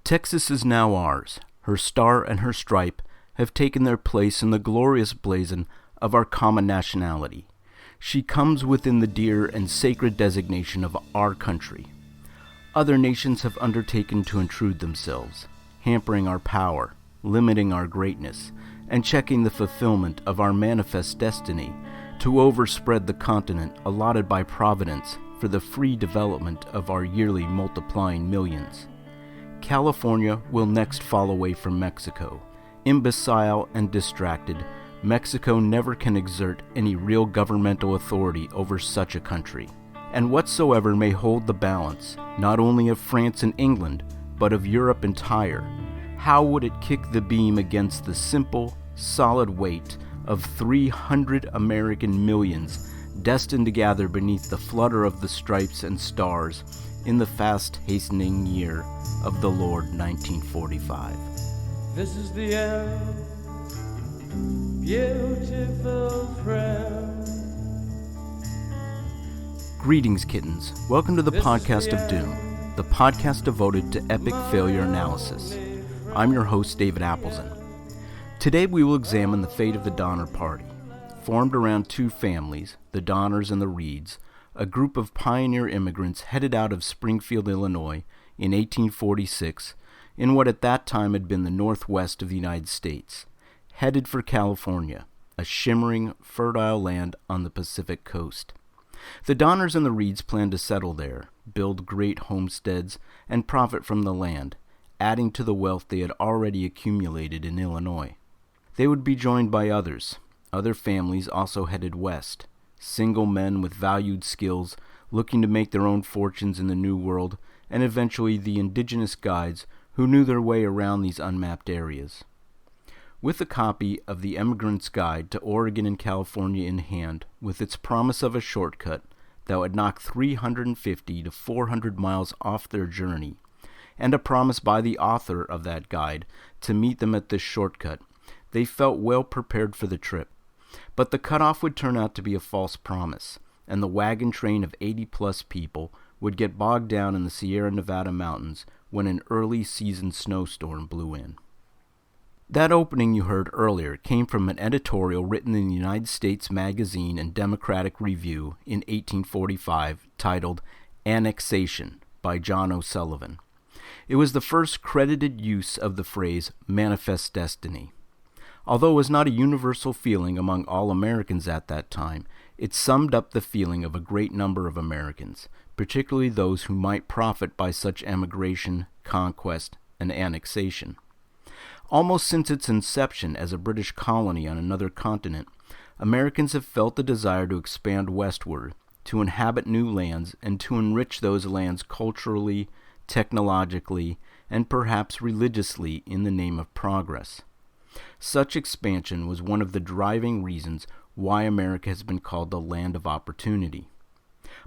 Texas is now ours. Her star and her stripe have taken their place in the glorious blazon of our common nationality. She comes within the dear and sacred designation of our country. Other nations have undertaken to intrude themselves, hampering our power, limiting our greatness, and checking the fulfillment of our manifest destiny to overspread the continent allotted by Providence for the free development of our yearly multiplying millions. California will next fall away from Mexico. Imbecile and distracted, Mexico never can exert any real governmental authority over such a country. And whatsoever may hold the balance, not only of France and England, but of Europe entire, how would it kick the beam against the simple, solid weight of 300 American millions destined to gather beneath the flutter of the stripes and stars in the fast hastening year of the Lord 1945. This is the end, beautiful friend. Greetings, kittens. Welcome to the Podcast of Doom, the podcast devoted to epic failure analysis. I'm your host, David Appleson. Today we will examine the fate of the Donner Party. Formed around two families, the Donners and the Reeds, a group of pioneer immigrants headed out of Springfield, Illinois in 1846, in what at that time had been the northwest of the United States, headed for California, a shimmering, fertile land on the Pacific coast. The Donners and the Reeds planned to settle there, build great homesteads, and profit from the land, adding to the wealth they had already accumulated in Illinois. They would be joined by others. Other families also headed west, single men with valued skills looking to make their own fortunes in the New World, and eventually the indigenous guides who knew their way around these unmapped areas. With a copy of the Emigrant's Guide to Oregon and California in hand, with its promise of a shortcut that would knock 350 to 400 miles off their journey, and a promise by the author of that guide to meet them at this shortcut, they felt well prepared for the trip. But the cutoff would turn out to be a false promise, and the wagon train of 80-plus people would get bogged down in the Sierra Nevada mountains when an early season snowstorm blew in. That opening you heard earlier came from an editorial written in the United States Magazine and Democratic Review in 1845 titled Annexation by John O'Sullivan. It was the first credited use of the phrase manifest destiny. Although it was not a universal feeling among all Americans at that time, it summed up the feeling of a great number of Americans, particularly those who might profit by such emigration, conquest, and annexation. Almost since its inception as a British colony on another continent, Americans have felt the desire to expand westward, to inhabit new lands, and to enrich those lands culturally, technologically, and perhaps religiously in the name of progress. Such expansion was one of the driving reasons why America has been called the land of opportunity.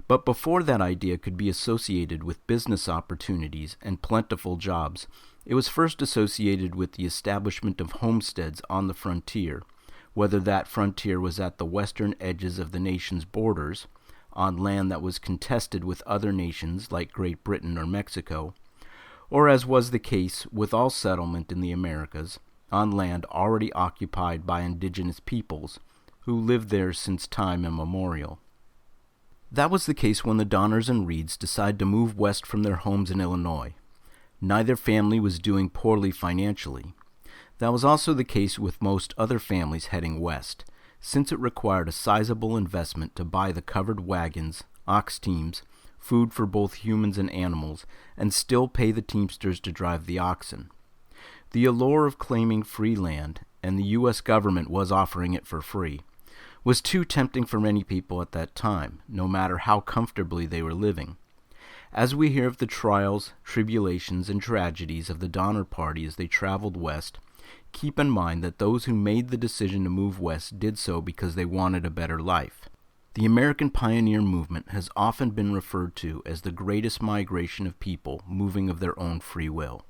But before that idea could be associated with business opportunities and plentiful jobs, it was first associated with the establishment of homesteads on the frontier, whether that frontier was at the western edges of the nation's borders, on land that was contested with other nations like Great Britain or Mexico, or as was the case with all settlement in the Americas, on land already occupied by indigenous peoples who lived there since time immemorial. That was the case when the Donners and Reeds decided to move west from their homes in Illinois. Neither family was doing poorly financially. That was also the case with most other families heading west, since it required a sizable investment to buy the covered wagons, ox teams, food for both humans and animals, and still pay the teamsters to drive the oxen. The allure of claiming free land, and the U.S. government was offering it for free, was too tempting for many people at that time, no matter how comfortably they were living. As we hear of the trials, tribulations, and tragedies of the Donner Party as they traveled west, keep in mind that those who made the decision to move west did so because they wanted a better life. The American pioneer movement has often been referred to as the greatest migration of people moving of their own free will.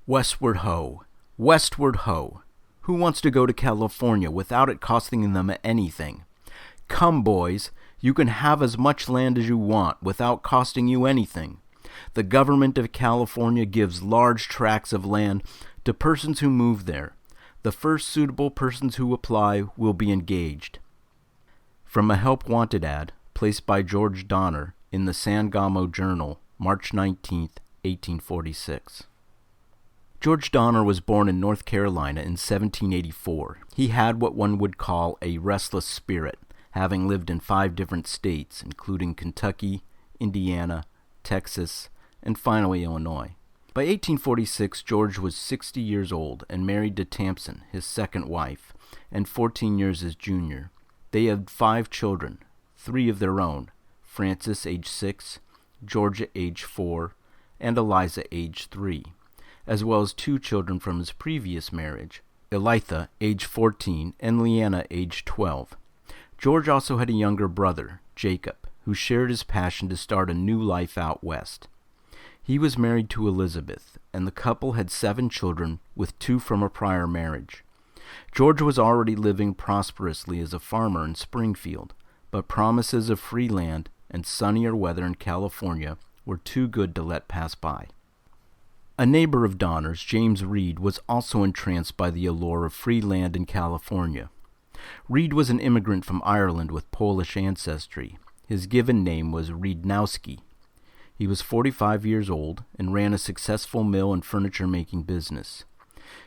Westward ho! Westward ho! Who wants to go to California without it costing them anything? Come, boys, you can have as much land as you want without costing you anything. The government of California gives large tracts of land to persons who move there. The first suitable persons who apply will be engaged. From a help wanted ad placed by George Donner in the Sangamo Journal, March 19, 1846. George Donner was born in North Carolina in 1784. He had what one would call a restless spirit, having lived in 5 different states, including Kentucky, Indiana, Texas, and finally Illinois. By 1846, George was 60 years old and married to Tamsin, his second wife, and 14 years his junior. They had 5 children, 3 of their own, Frances, age 6, Georgia, age 4, and Eliza, age 3, as well as 2 children from his previous marriage, Elitha, age 14, and Leanna, age 12. George also had a younger brother, Jacob, who shared his passion to start a new life out west. He was married to Elizabeth, and the couple had 7 children, with 2 from a prior marriage. George was already living prosperously as a farmer in Springfield, but promises of free land and sunnier weather in California were too good to let pass by. A neighbor of Donner's, James Reed, was also entranced by the allure of free land in California. Reed was an immigrant from Ireland with Polish ancestry. His given name was Reednowski. He was 45 years old and ran a successful mill and furniture-making business.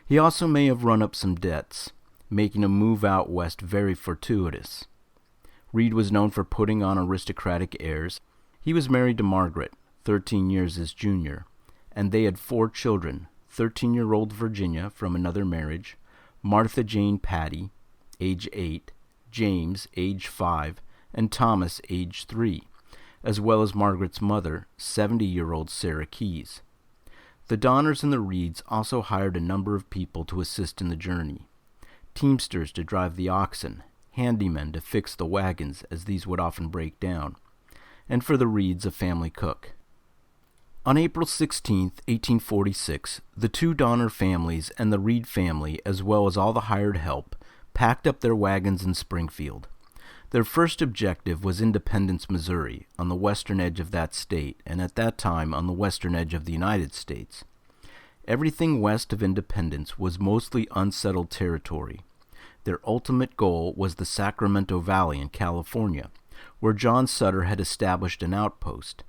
He also may have run up some debts, making a move out west very fortuitous. Reed was known for putting on aristocratic airs. He was married to Margaret, 13 years his junior, and they had 4 children, 13-year-old Virginia from another marriage, Martha Jane Patty, age 8, James, age 5, and Thomas, age 3, as well as Margaret's mother, 70-year-old Sarah Keyes. The Donners and the Reeds also hired a number of people to assist in the journey: teamsters to drive the oxen, handymen to fix the wagons as these would often break down, and for the Reeds a family cook. On April 16, 1846, the 2 Donner families and the Reed family, as well as all the hired help, packed up their wagons in Springfield. Their first objective was Independence, Missouri, on the western edge of that state, and at that time on the western edge of the United States. Everything west of Independence was mostly unsettled territory. Their ultimate goal was the Sacramento Valley in California, where John Sutter had established an outpost.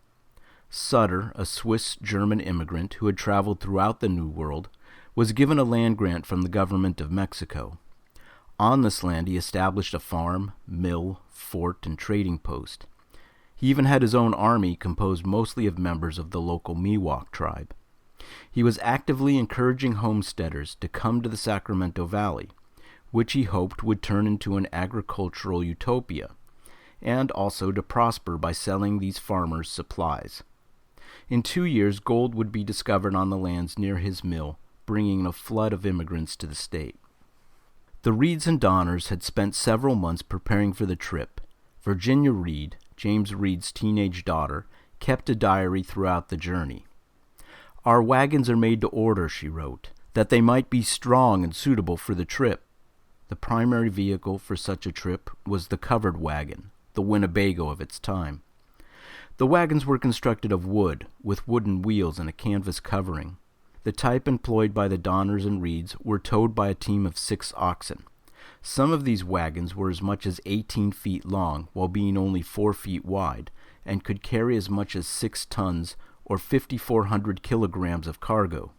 Sutter, a Swiss-German immigrant who had traveled throughout the New World, was given a land grant from the government of Mexico. On this land he established a farm, mill, fort, and trading post. He even had his own army composed mostly of members of the local Miwok tribe. He was actively encouraging homesteaders to come to the Sacramento Valley, which he hoped would turn into an agricultural utopia, and also to prosper by selling these farmers supplies. In 2 years, gold would be discovered on the lands near his mill, bringing a flood of immigrants to the state. The Reeds and Donners had spent several months preparing for the trip. Virginia Reed, James Reed's teenage daughter, kept a diary throughout the journey. "Our wagons are made to order," she wrote, "that they might be strong and suitable for the trip." The primary vehicle for such a trip was the covered wagon, the Winnebago of its time. The wagons were constructed of wood, with wooden wheels and a canvas covering. The type employed by the Donners and Reeds were towed by a team of 6 oxen. Some of these wagons were as much as 18 feet long, while being only 4 feet wide, and could carry as much as 6 tons or 5,400 kilograms of cargo.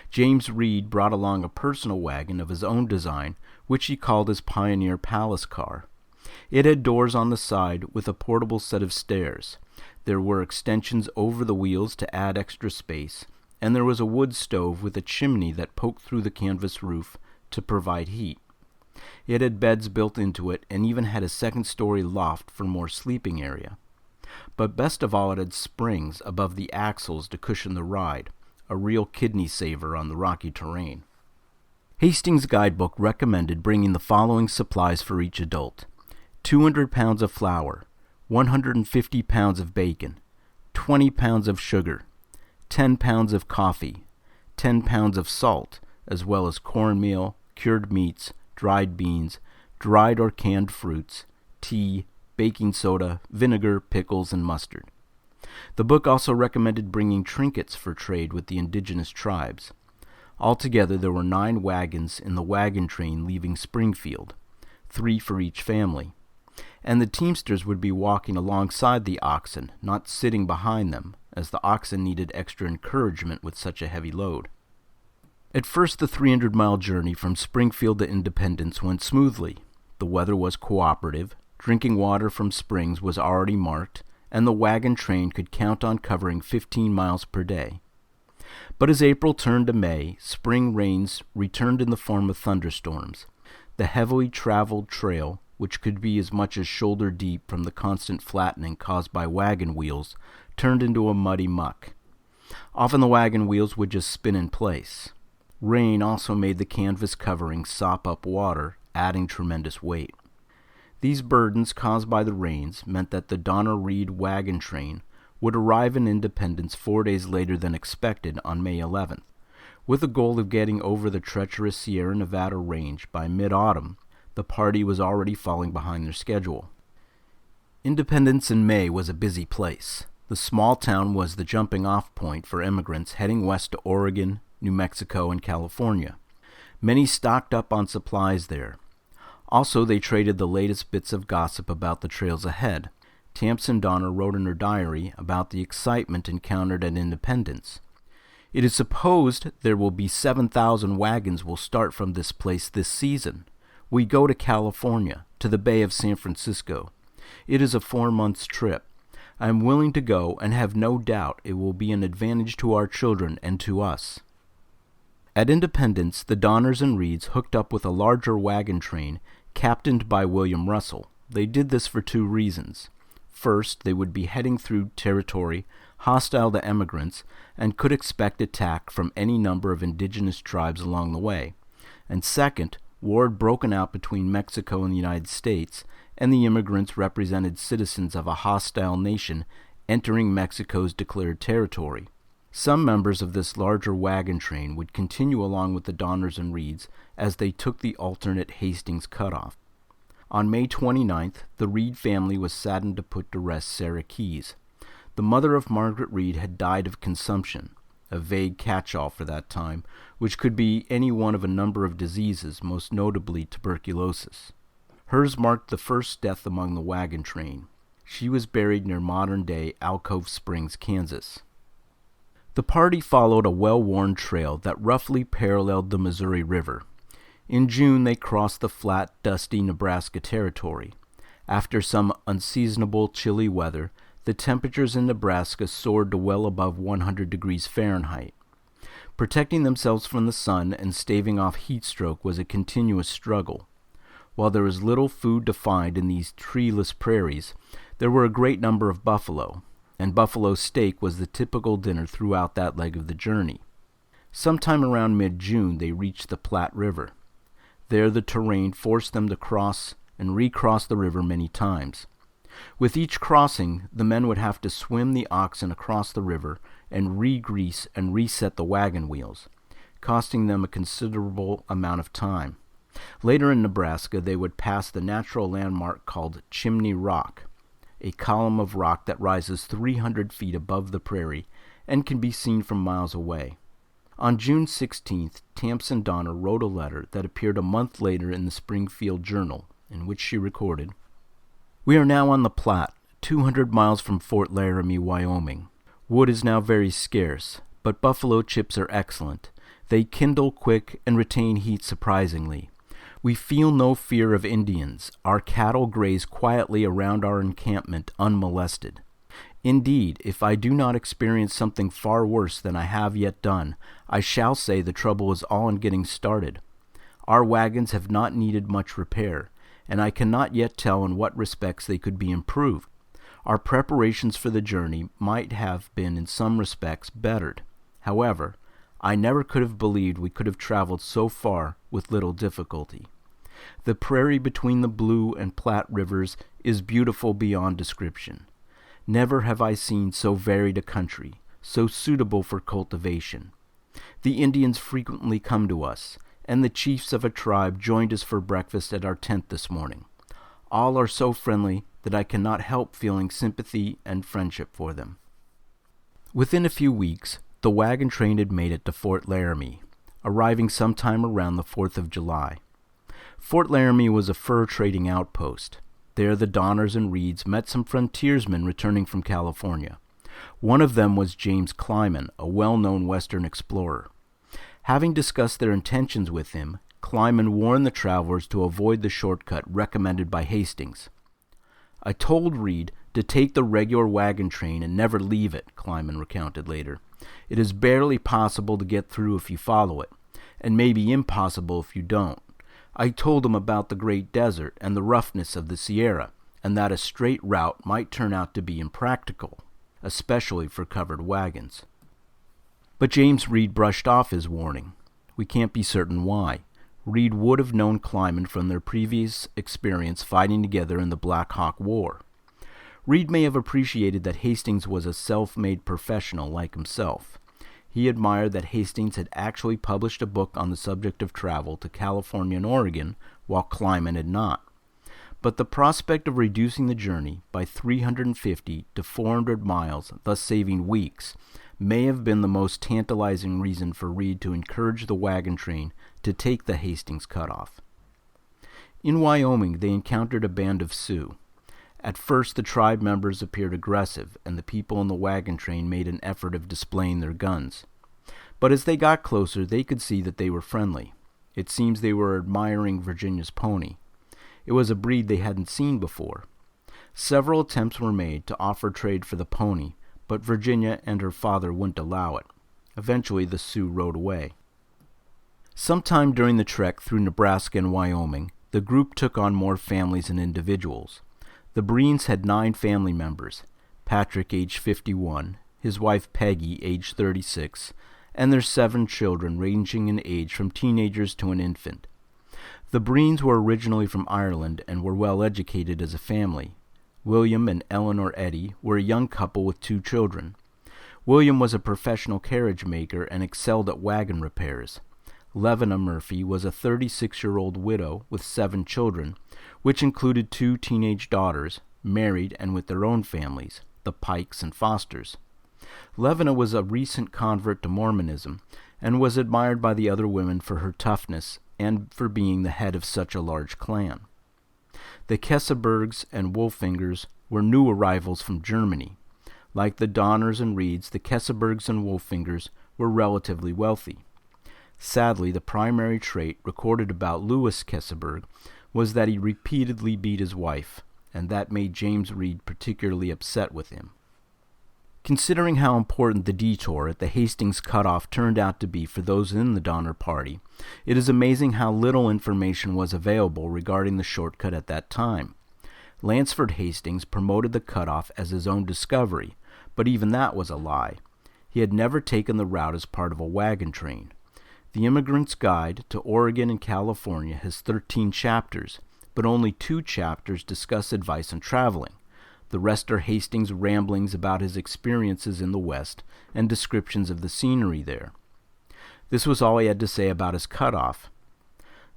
James Reed brought along a personal wagon of his own design, which he called his Pioneer Palace Car. It had doors on the side with a portable set of stairs. There were extensions over the wheels to add extra space, and there was a wood stove with a chimney that poked through the canvas roof to provide heat. It had beds built into it and even had a second-story loft for more sleeping area. But best of all, it had springs above the axles to cushion the ride, a real kidney saver on the rocky terrain. Hastings' guidebook recommended bringing the following supplies for each adult: 200 pounds of flour, 150 pounds of bacon, 20 pounds of sugar, 10 pounds of coffee, 10 pounds of salt, as well as cornmeal, cured meats, dried beans, dried or canned fruits, tea, baking soda, vinegar, pickles, and mustard. The book also recommended bringing trinkets for trade with the indigenous tribes. Altogether, there were 9 wagons in the wagon train leaving Springfield, 3 for each family. And the teamsters would be walking alongside the oxen, not sitting behind them, as the oxen needed extra encouragement with such a heavy load. At first, the 300-mile journey from Springfield to Independence went smoothly. The weather was cooperative, drinking water from springs was already marked, and the wagon train could count on covering 15 miles per day. But as April turned to May, spring rains returned in the form of thunderstorms. The heavily traveled trail, which could be as much as shoulder deep from the constant flattening caused by wagon wheels, turned into a muddy muck. Often the wagon wheels would just spin in place. Rain also made the canvas covering sop up water, adding tremendous weight. These burdens caused by the rains meant that the Donner-Reed wagon train would arrive in Independence 4 days later than expected on May 11th, with the goal of getting over the treacherous Sierra Nevada range by mid-autumn. The party was already falling behind their schedule. Independence in May was a busy place. The small town was the jumping-off point for immigrants heading west to Oregon, New Mexico, and California. Many stocked up on supplies there. Also, they traded the latest bits of gossip about the trails ahead. Tamsen Donner wrote in her diary about the excitement encountered at Independence. It is supposed there will be 7,000 wagons will start from this place this season. We go to California, to the Bay of San Francisco. It is a 4 months trip. I am willing to go and have no doubt it will be an advantage to our children and to us. At Independence, the Donners and Reeds hooked up with a larger wagon train captained by William Russell. They did this for 2 reasons. First, they would be heading through territory hostile to emigrants and could expect attack from any number of indigenous tribes along the way. And second, war had broken out between Mexico and the United States, and the immigrants represented citizens of a hostile nation entering Mexico's declared territory. Some members of this larger wagon train would continue along with the Donners and Reeds as they took the alternate Hastings cutoff. On May 29th, the Reed family was saddened to put to rest Sarah Keyes. The mother of Margaret Reed had died of consumption, a vague catch-all for that time, which could be any one of a number of diseases, most notably tuberculosis. Hers marked the first death among the wagon train. She was buried near modern-day Alcove Springs, Kansas. The party followed a well-worn trail that roughly paralleled the Missouri River. In June, they crossed the flat, dusty Nebraska territory. After some unseasonable, chilly weather, the temperatures in Nebraska soared to well above 100 degrees Fahrenheit. Protecting themselves from the sun and staving off heat stroke was a continuous struggle. While there was little food to find in these treeless prairies, there were a great number of buffalo, and buffalo steak was the typical dinner throughout that leg of the journey. Sometime around mid-June, they reached the Platte River. There the terrain forced them to cross and recross the river many times. With each crossing, the men would have to swim the oxen across the river and re-grease and reset the wagon wheels, costing them a considerable amount of time. Later in Nebraska, they would pass the natural landmark called Chimney Rock, a column of rock that rises 300 feet above the prairie and can be seen from miles away. On June 16th, Tamsen Donner wrote a letter that appeared a month later in the Springfield Journal, in which she recorded, "We are now on the Platte, 200 miles from Fort Laramie, Wyoming. Wood is now very scarce, but buffalo chips are excellent. They kindle quick and retain heat surprisingly. We feel no fear of Indians. Our cattle graze quietly around our encampment unmolested. Indeed, if I do not experience something far worse than I have yet done, I shall say the trouble is all in getting started. Our wagons have not needed much repair, and I cannot yet tell in what respects they could be improved. Our preparations for the journey might have been in some respects bettered. However, I never could have believed we could have traveled so far with little difficulty. The prairie between the Blue and Platte rivers is beautiful beyond description. Never have I seen so varied a country, so suitable for cultivation. The Indians frequently come to us, and the chiefs of a tribe joined us for breakfast at our tent this morning. All are so friendly that I cannot help feeling sympathy and friendship for them." Within a few weeks, the wagon train had made it to Fort Laramie, arriving sometime around the 4th of July. Fort Laramie was a fur trading outpost. There the Donners and Reeds met some frontiersmen returning from California. One of them was James Climan, a well-known Western explorer. Having discussed their intentions with him, Climan warned the travelers to avoid the shortcut recommended by Hastings. "I told Reed to take the regular wagon train and never leave it," Climan recounted later. "It is barely possible to get through if you follow it, and maybe impossible if you don't. I told him about the Great Desert and the roughness of the Sierra, and that a straight route might turn out to be impractical, especially for covered wagons." But James Reed brushed off his warning. We can't be certain why. Reed would have known Climan from their previous experience fighting together in the Black Hawk War. Reed may have appreciated that Hastings was a self-made professional like himself. He admired that Hastings had actually published a book on the subject of travel to California and Oregon, while Climan had not. But the prospect of reducing the journey by 350 to 400 miles, thus saving weeks, may have been the most tantalizing reason for Reed to encourage the wagon train to take the Hastings cutoff. In Wyoming, they encountered a band of Sioux. At first, the tribe members appeared aggressive, and the people in the wagon train made an effort of displaying their guns. But as they got closer, they could see that they were friendly. It seems they were admiring Virginia's pony. It was a breed they hadn't seen before. Several attempts were made to offer trade for the pony, but Virginia and her father wouldn't allow it. Eventually, the Sioux rode away. Sometime during the trek through Nebraska and Wyoming, the group took on more families and individuals. The Breens had 9 family members: Patrick, age 51, his wife Peggy, age 36, and their 7 children ranging in age from teenagers to an infant. The Breens were originally from Ireland and were well educated as a family. William and Eleanor Eddy were a young couple with 2 children. William was a professional carriage maker and excelled at wagon repairs. Levina Murphy was a 36-year-old widow with 7 children, which included 2 teenage daughters, married and with their own families, the Pikes and Fosters. Levina was a recent convert to Mormonism and was admired by the other women for her toughness and for being the head of such a large clan. The Kesebergs and Wolfingers were new arrivals from Germany. Like the Donners and Reeds, the Kesebergs and Wolfingers were relatively wealthy. Sadly, the primary trait recorded about Louis Keseberg was that he repeatedly beat his wife, and that made James Reed particularly upset with him. Considering how important the detour at the Hastings cutoff turned out to be for those in the Donner Party, it is amazing how little information was available regarding the shortcut at that time. Lansford Hastings promoted the cutoff as his own discovery, but even that was a lie. He had never taken the route as part of a wagon train. The Immigrant's Guide to Oregon and California has 13 chapters, but only 2 chapters discuss advice on traveling. The rest are Hastings' ramblings about his experiences in the West and descriptions of the scenery there. This was all he had to say about his cutoff.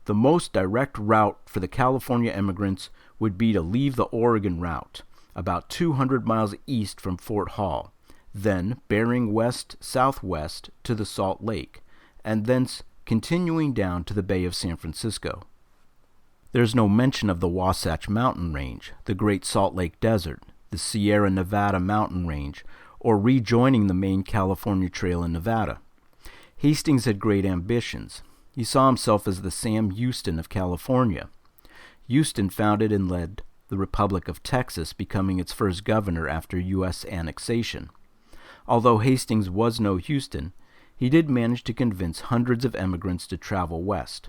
The most direct route for the California immigrants would be to leave the Oregon route, about 200 miles east from Fort Hall, then bearing west-southwest to the Salt Lake, and thence continuing down to the Bay of San Francisco. There is no mention of the Wasatch Mountain Range, the Great Salt Lake Desert, the Sierra Nevada Mountain Range, or rejoining the main California Trail in Nevada. Hastings had great ambitions. He saw himself as the Sam Houston of California. Houston founded and led the Republic of Texas, becoming its first governor after U.S. annexation. Although Hastings was no Houston, he did manage to convince hundreds of emigrants to travel west.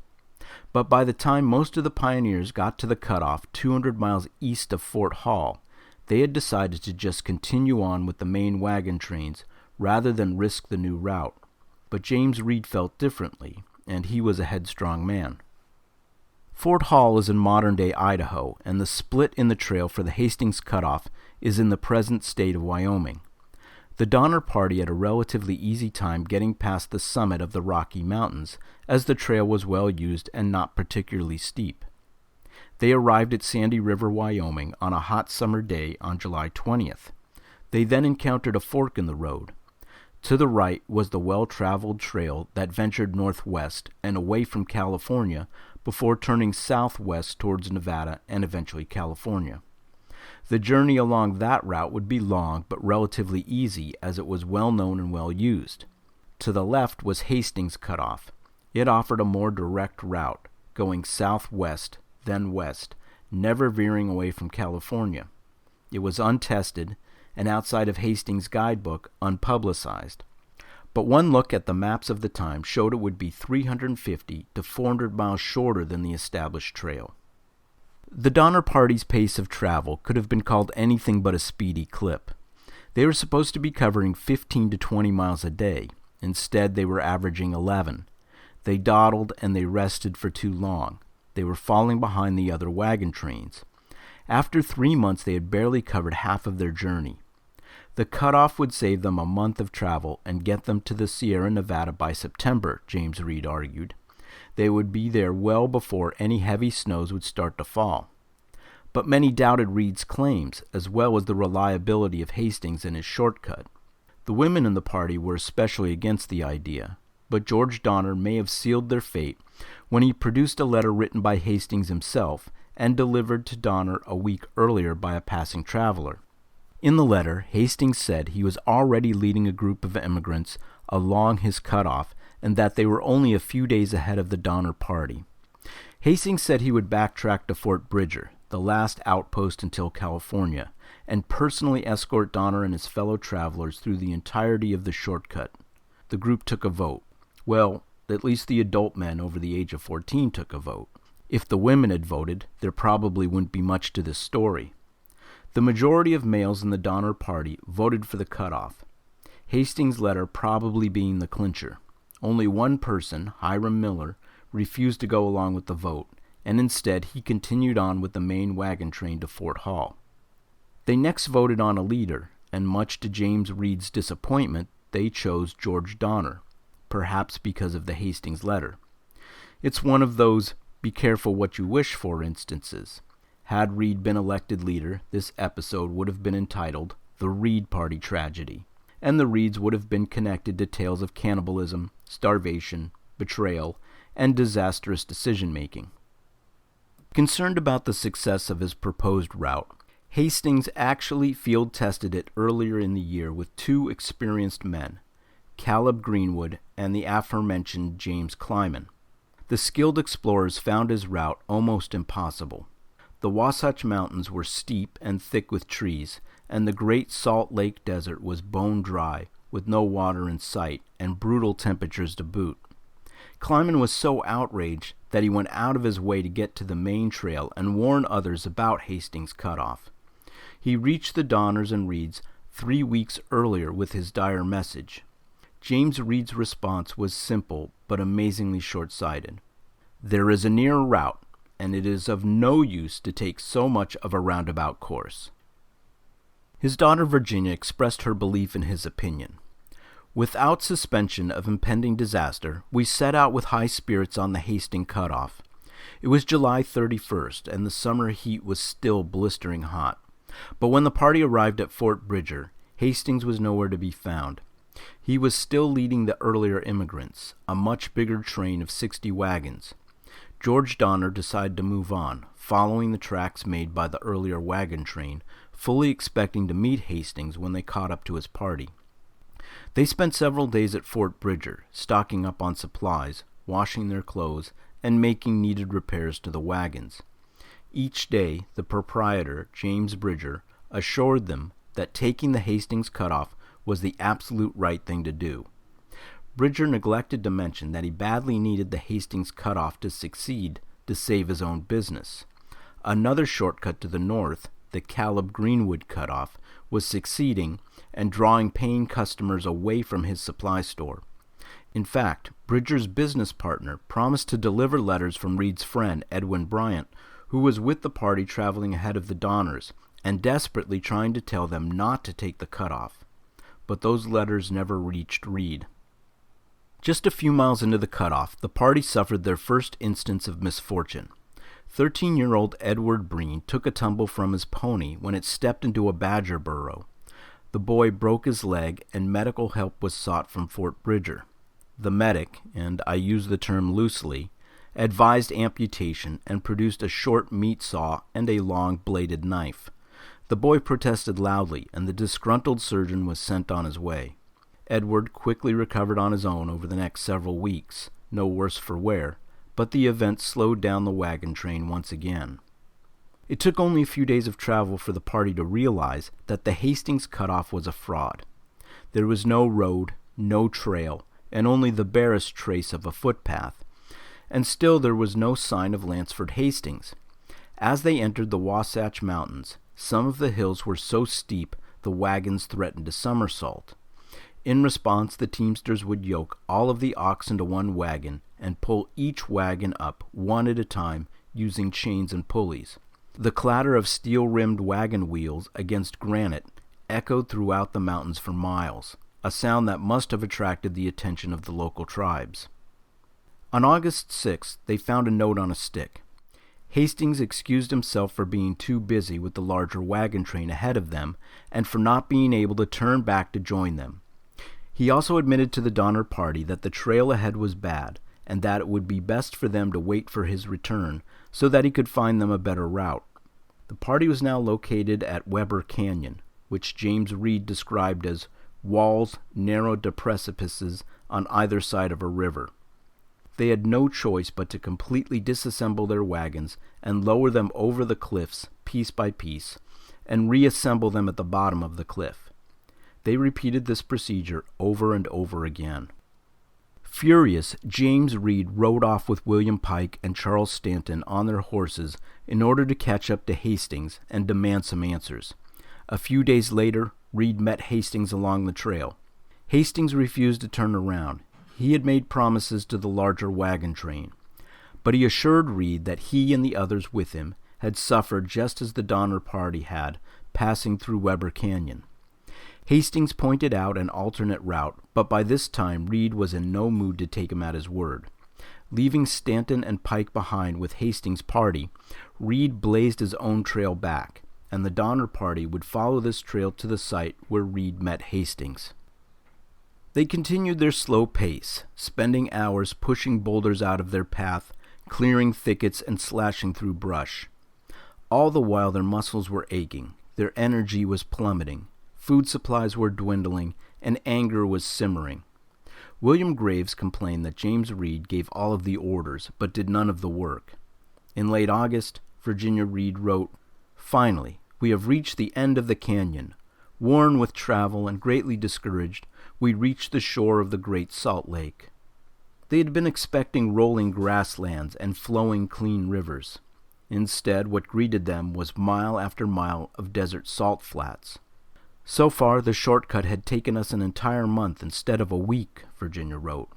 But by the time most of the pioneers got to the cutoff 200 miles east of Fort Hall, they had decided to just continue on with the main wagon trains rather than risk the new route. But James Reed felt differently, and he was a headstrong man. Fort Hall is in modern-day Idaho, and the split in the trail for the Hastings cutoff is in the present state of Wyoming. The Donner Party had a relatively easy time getting past the summit of the Rocky Mountains, as the trail was well used and not particularly steep. They arrived at Sandy River, Wyoming on a hot summer day on July 20th. They then encountered a fork in the road. To the right was the well-traveled trail that ventured northwest and away from California before turning southwest towards Nevada and eventually California. The journey along that route would be long but relatively easy as it was well known and well used. To the left was Hastings Cutoff. It offered a more direct route, going southwest, then west, never veering away from California. It was untested, and outside of Hastings' guidebook, unpublicized. But one look at the maps of the time showed it would be 350 to 400 miles shorter than the established trail. The Donner Party's pace of travel could have been called anything but a speedy clip. They were supposed to be covering 15 to 20 miles a day. Instead, they were averaging 11. They dawdled and they rested for too long. They were falling behind the other wagon trains. After 3 months, they had barely covered half of their journey. The cutoff would save them a month of travel and get them to the Sierra Nevada by September, James Reed argued. They would be there well before any heavy snows would start to fall. But many doubted Reed's claims, as well as the reliability of Hastings and his shortcut. The women in the party were especially against the idea, but George Donner may have sealed their fate when he produced a letter written by Hastings himself and delivered to Donner a week earlier by a passing traveler. In the letter, Hastings said he was already leading a group of immigrants along his cutoff and that they were only a few days ahead of the Donner Party. Hastings said he would backtrack to Fort Bridger, the last outpost until California, and personally escort Donner and his fellow travelers through the entirety of the shortcut. The group took a vote. Well, at least the adult men over the age of 14 took a vote. If the women had voted, there probably wouldn't be much to this story. The majority of males in the Donner Party voted for the cutoff, Hastings' letter probably being the clincher. Only one person, Hiram Miller, refused to go along with the vote, and instead he continued on with the main wagon train to Fort Hall. They next voted on a leader, and much to James Reed's disappointment, they chose George Donner, perhaps because of the Hastings letter. It's one of those be careful what you wish for instances. Had Reed been elected leader, this episode would have been entitled The Reed Party Tragedy, and the Reeds would have been connected to tales of cannibalism, starvation, betrayal, and disastrous decision-making. Concerned about the success of his proposed route, Hastings actually field-tested it earlier in the year with two experienced men, Caleb Greenwood and the aforementioned James Climan. The skilled explorers found his route almost impossible. The Wasatch Mountains were steep and thick with trees, and the Great Salt Lake Desert was bone dry, with no water in sight, and brutal temperatures to boot. Climan was so outraged that he went out of his way to get to the main trail and warn others about Hastings' cutoff. He reached the Donners and Reeds 3 weeks earlier with his dire message. James Reed's response was simple but amazingly short-sighted. There is a nearer route, and it is of no use to take so much of a roundabout course. His daughter Virginia expressed her belief in his opinion. Without suspension of impending disaster, we set out with high spirits on the Hastings cutoff. It was July 31st, and the summer heat was still blistering hot. But when the party arrived at Fort Bridger, Hastings was nowhere to be found. He was still leading the earlier immigrants, a much bigger train of 60 wagons. George Donner decided to move on, following the tracks made by the earlier wagon train, fully expecting to meet Hastings when they caught up to his party. They spent several days at Fort Bridger, stocking up on supplies, washing their clothes, and making needed repairs to the wagons. Each day, the proprietor, James Bridger, assured them that taking the Hastings cutoff was the absolute right thing to do. Bridger neglected to mention that he badly needed the Hastings cutoff to succeed to save his own business. Another shortcut to the north, the Caleb Greenwood cutoff, was succeeding and drawing paying customers away from his supply store. In fact, Bridger's business partner promised to deliver letters from Reed's friend, Edwin Bryant, who was with the party traveling ahead of the Donners and desperately trying to tell them not to take the cutoff. But those letters never reached Reed. Just a few miles into the cutoff, the party suffered their first instance of misfortune. 13-year-old Edward Breen took a tumble from his pony when it stepped into a badger burrow. The boy broke his leg and medical help was sought from Fort Bridger. The medic, and I use the term loosely, advised amputation and produced a short meat saw and a long bladed knife. The boy protested loudly, and the disgruntled surgeon was sent on his way. Edward quickly recovered on his own over the next several weeks, no worse for wear, but the event slowed down the wagon train once again. It took only a few days of travel for the party to realize that the Hastings cutoff was a fraud. There was no road, no trail, and only the barest trace of a footpath. And still there was no sign of Lansford Hastings. As they entered the Wasatch Mountains, some of the hills were so steep the wagons threatened to somersault. In response, the teamsters would yoke all of the oxen to one wagon and pull each wagon up one at a time using chains and pulleys. The clatter of steel-rimmed wagon wheels against granite echoed throughout the mountains for miles, a sound that must have attracted the attention of the local tribes. On August 6th, they found a note on a stick. Hastings excused himself for being too busy with the larger wagon train ahead of them and for not being able to turn back to join them. He also admitted to the Donner Party that the trail ahead was bad and that it would be best for them to wait for his return so that he could find them a better route. The party was now located at Weber Canyon, which James Reed described as walls, narrow precipices on either side of a river. They had no choice but to completely disassemble their wagons and lower them over the cliffs piece by piece and reassemble them at the bottom of the cliff. They repeated this procedure over and over again. Furious, James Reed rode off with William Pike and Charles Stanton on their horses in order to catch up to Hastings and demand some answers. A few days later, Reed met Hastings along the trail. Hastings refused to turn around. He had made promises to the larger wagon train, but he assured Reed that he and the others with him had suffered just as the Donner Party had, passing through Weber Canyon. Hastings pointed out an alternate route, but by this time Reed was in no mood to take him at his word. Leaving Stanton and Pike behind with Hastings' party, Reed blazed his own trail back, and the Donner Party would follow this trail to the site where Reed met Hastings. They continued their slow pace, spending hours pushing boulders out of their path, clearing thickets and slashing through brush. All the while their muscles were aching, their energy was plummeting, food supplies were dwindling, and anger was simmering. William Graves complained that James Reed gave all of the orders, but did none of the work. In late August, Virginia Reed wrote, "Finally, we have reached the end of the canyon. Worn with travel and greatly discouraged, we reached the shore of the Great Salt Lake." They had been expecting rolling grasslands and flowing clean rivers. Instead, what greeted them was mile after mile of desert salt flats. "So far, the shortcut had taken us an entire month instead of a week," Virginia wrote,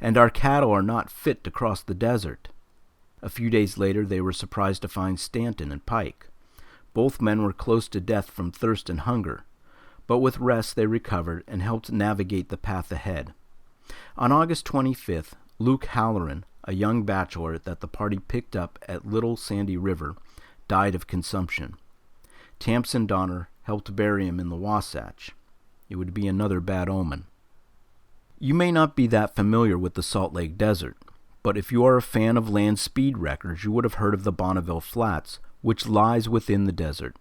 "and our cattle are not fit to cross the desert." A few days later, they were surprised to find Stanton and Pike. Both men were close to death from thirst and hunger, but with rest they recovered and helped navigate the path ahead. On August 25th, Luke Halloran, a young bachelor that the party picked up at Little Sandy River, died of consumption. Tamsen Donner helped bury him in the Wasatch. It would be another bad omen. You may not be that familiar with the Salt Lake Desert, but if you are a fan of land speed records, you would have heard of the Bonneville Flats, which lies within the desert.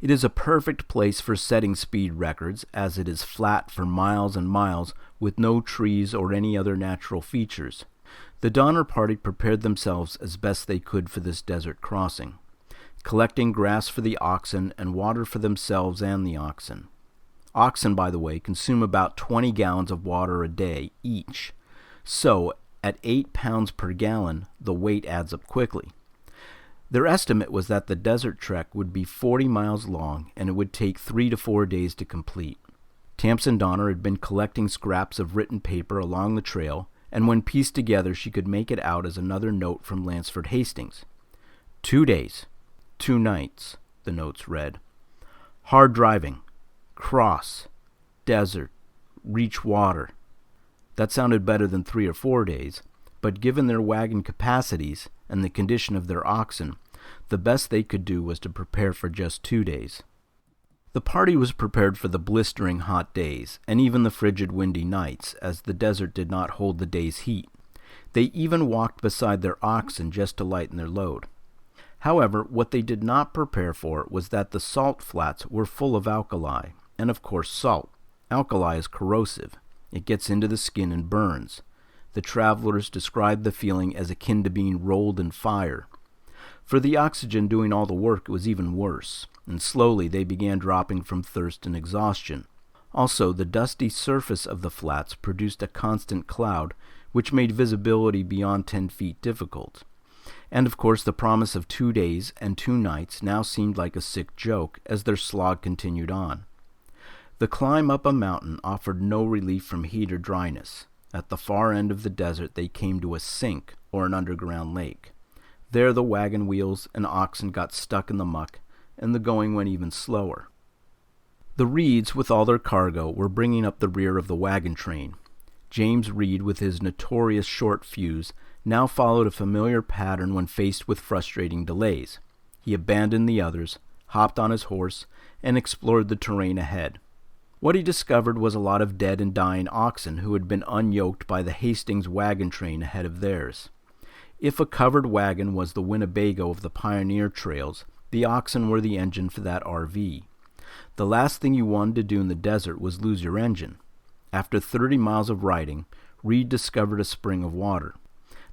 It is a perfect place for setting speed records, as it is flat for miles and miles with no trees or any other natural features. The Donner Party prepared themselves as best they could for this desert crossing, collecting grass for the oxen and water for themselves and the oxen. Oxen, by the way, consume about 20 gallons of water a day each, so at 8 pounds per gallon, the weight adds up quickly. Their estimate was that the desert trek would be 40 miles long and it would take 3 to 4 days to complete. Tamsen Donner had been collecting scraps of written paper along the trail, and when pieced together she could make it out as another note from Lansford Hastings. 2 days, 2 nights, the notes read. Hard driving, cross, desert, reach water. That sounded better than 3 or 4 days, but given their wagon capacities and the condition of their oxen, the best they could do was to prepare for just 2 days. The party was prepared for the blistering hot days, and even the frigid windy nights, as the desert did not hold the day's heat. They even walked beside their oxen just to lighten their load. However, what they did not prepare for was that the salt flats were full of alkali, and of course salt. Alkali is corrosive. It gets into the skin and burns. The travelers described the feeling as akin to being rolled in fire. For the oxygen doing all the work, it was even worse, and slowly they began dropping from thirst and exhaustion. Also, the dusty surface of the flats produced a constant cloud, which made visibility beyond 10 feet difficult. And of course, the promise of 2 days and 2 nights now seemed like a sick joke as their slog continued on. The climb up a mountain offered no relief from heat or dryness. At the far end of the desert, they came to a sink, or an underground lake. There the wagon wheels and oxen got stuck in the muck, and the going went even slower. The Reeds, with all their cargo, were bringing up the rear of the wagon train. James Reed, with his notorious short fuse, now followed a familiar pattern when faced with frustrating delays. He abandoned the others, hopped on his horse, and explored the terrain ahead. What he discovered was a lot of dead and dying oxen who had been unyoked by the Hastings wagon train ahead of theirs. If a covered wagon was the Winnebago of the pioneer trails, the oxen were the engine for that RV. The last thing you wanted to do in the desert was lose your engine. After 30 miles of riding, Reed discovered a spring of water.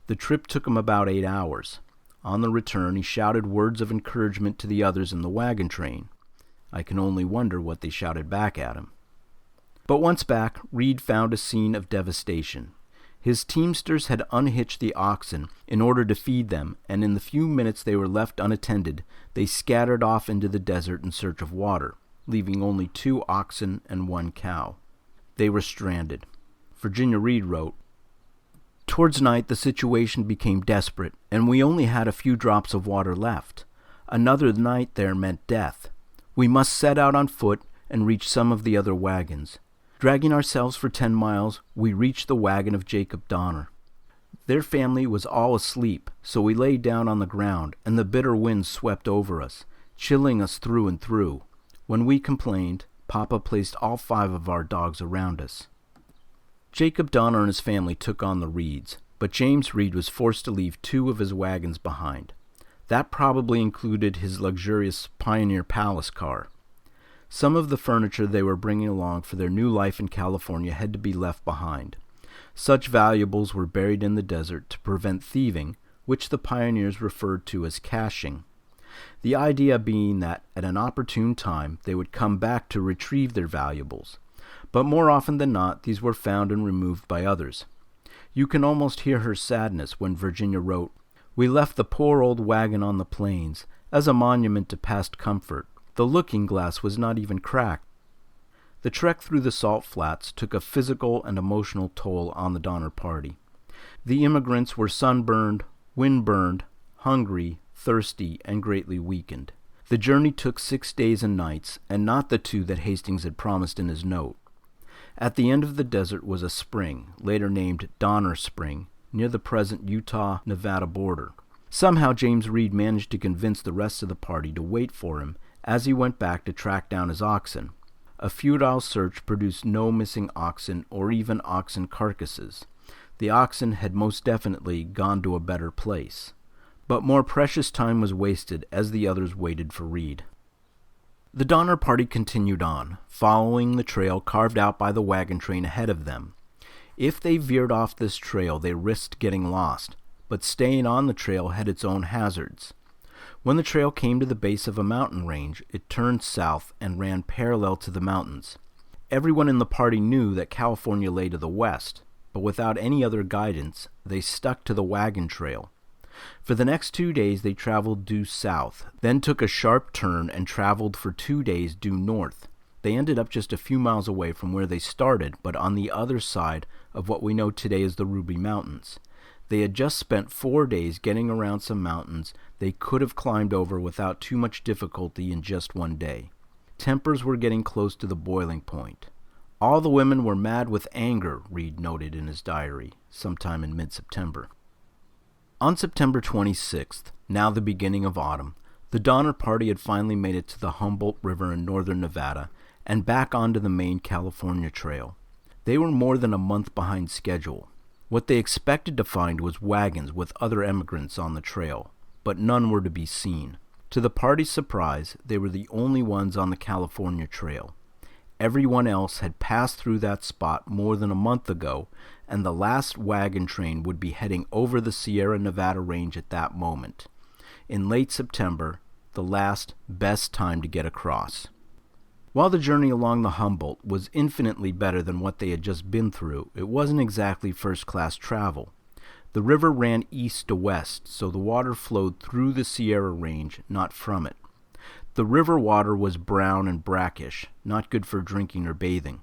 The trip took him about 8 hours. On the return, he shouted words of encouragement to the others in the wagon train. I can only wonder what they shouted back at him. But once back, Reed found a scene of devastation. His teamsters had unhitched the oxen in order to feed them, and in the few minutes they were left unattended, they scattered off into the desert in search of water, leaving only 2 oxen and 1 cow. They were stranded. Virginia Reed wrote, "Towards night the situation became desperate, and we only had a few drops of water left. Another night there meant death. We must set out on foot and reach some of the other wagons. Dragging ourselves for 10 miles, we reached the wagon of Jacob Donner. Their family was all asleep, so we lay down on the ground, and the bitter wind swept over us, chilling us through and through. When we complained, Papa placed all 5 of our dogs around us." Jacob Donner and his family took on the Reeds, but James Reed was forced to leave 2 of his wagons behind. That probably included his luxurious Pioneer Palace car. Some of the furniture they were bringing along for their new life in California had to be left behind. Such valuables were buried in the desert to prevent thieving, which the pioneers referred to as caching. The idea being that at an opportune time they would come back to retrieve their valuables. But more often than not, these were found and removed by others. You can almost hear her sadness when Virginia wrote, "We left the poor old wagon on the plains as a monument to past comfort. The looking-glass was not even cracked." The trek through the salt flats took a physical and emotional toll on the Donner Party. The immigrants were sunburned, windburned, hungry, thirsty, and greatly weakened. The journey took 6 days and nights, and not the 2 that Hastings had promised in his note. At the end of the desert was a spring, later named Donner Spring, near the present Utah-Nevada border. Somehow James Reed managed to convince the rest of the party to wait for him as he went back to track down his oxen. A futile search produced no missing oxen or even oxen carcasses. The oxen had most definitely gone to a better place. But more precious time was wasted as the others waited for Reed. The Donner Party continued on, following the trail carved out by the wagon train ahead of them. If they veered off this trail, they risked getting lost, but staying on the trail had its own hazards. When the trail came to the base of a mountain range, it turned south and ran parallel to the mountains. Everyone in the party knew that California lay to the west, but without any other guidance, they stuck to the wagon trail. For the next 2 days they traveled due south, then took a sharp turn and traveled for 2 days due north. They ended up just a few miles away from where they started, but on the other side of what we know today as the Ruby Mountains. They had just spent 4 days getting around some mountains they could have climbed over without too much difficulty in just 1 day. Tempers were getting close to the boiling point. All the women were mad with anger, Reed noted in his diary, sometime in mid-September. On September 26th, now the beginning of autumn, The Donner Party had finally made it to the Humboldt River in northern Nevada and back onto the main California trail. They were more than a month behind schedule. What they expected to find was wagons with other emigrants on the trail, but none were to be seen. To the party's surprise, they were the only ones on the California trail. Everyone else had passed through that spot more than a month ago, and the last wagon train would be heading over the Sierra Nevada range at that moment. In late September, the last, best time to get across. While the journey along the Humboldt was infinitely better than what they had just been through, it wasn't exactly first-class travel. The river ran east to west, so the water flowed through the Sierra Range, not from it. The river water was brown and brackish, not good for drinking or bathing.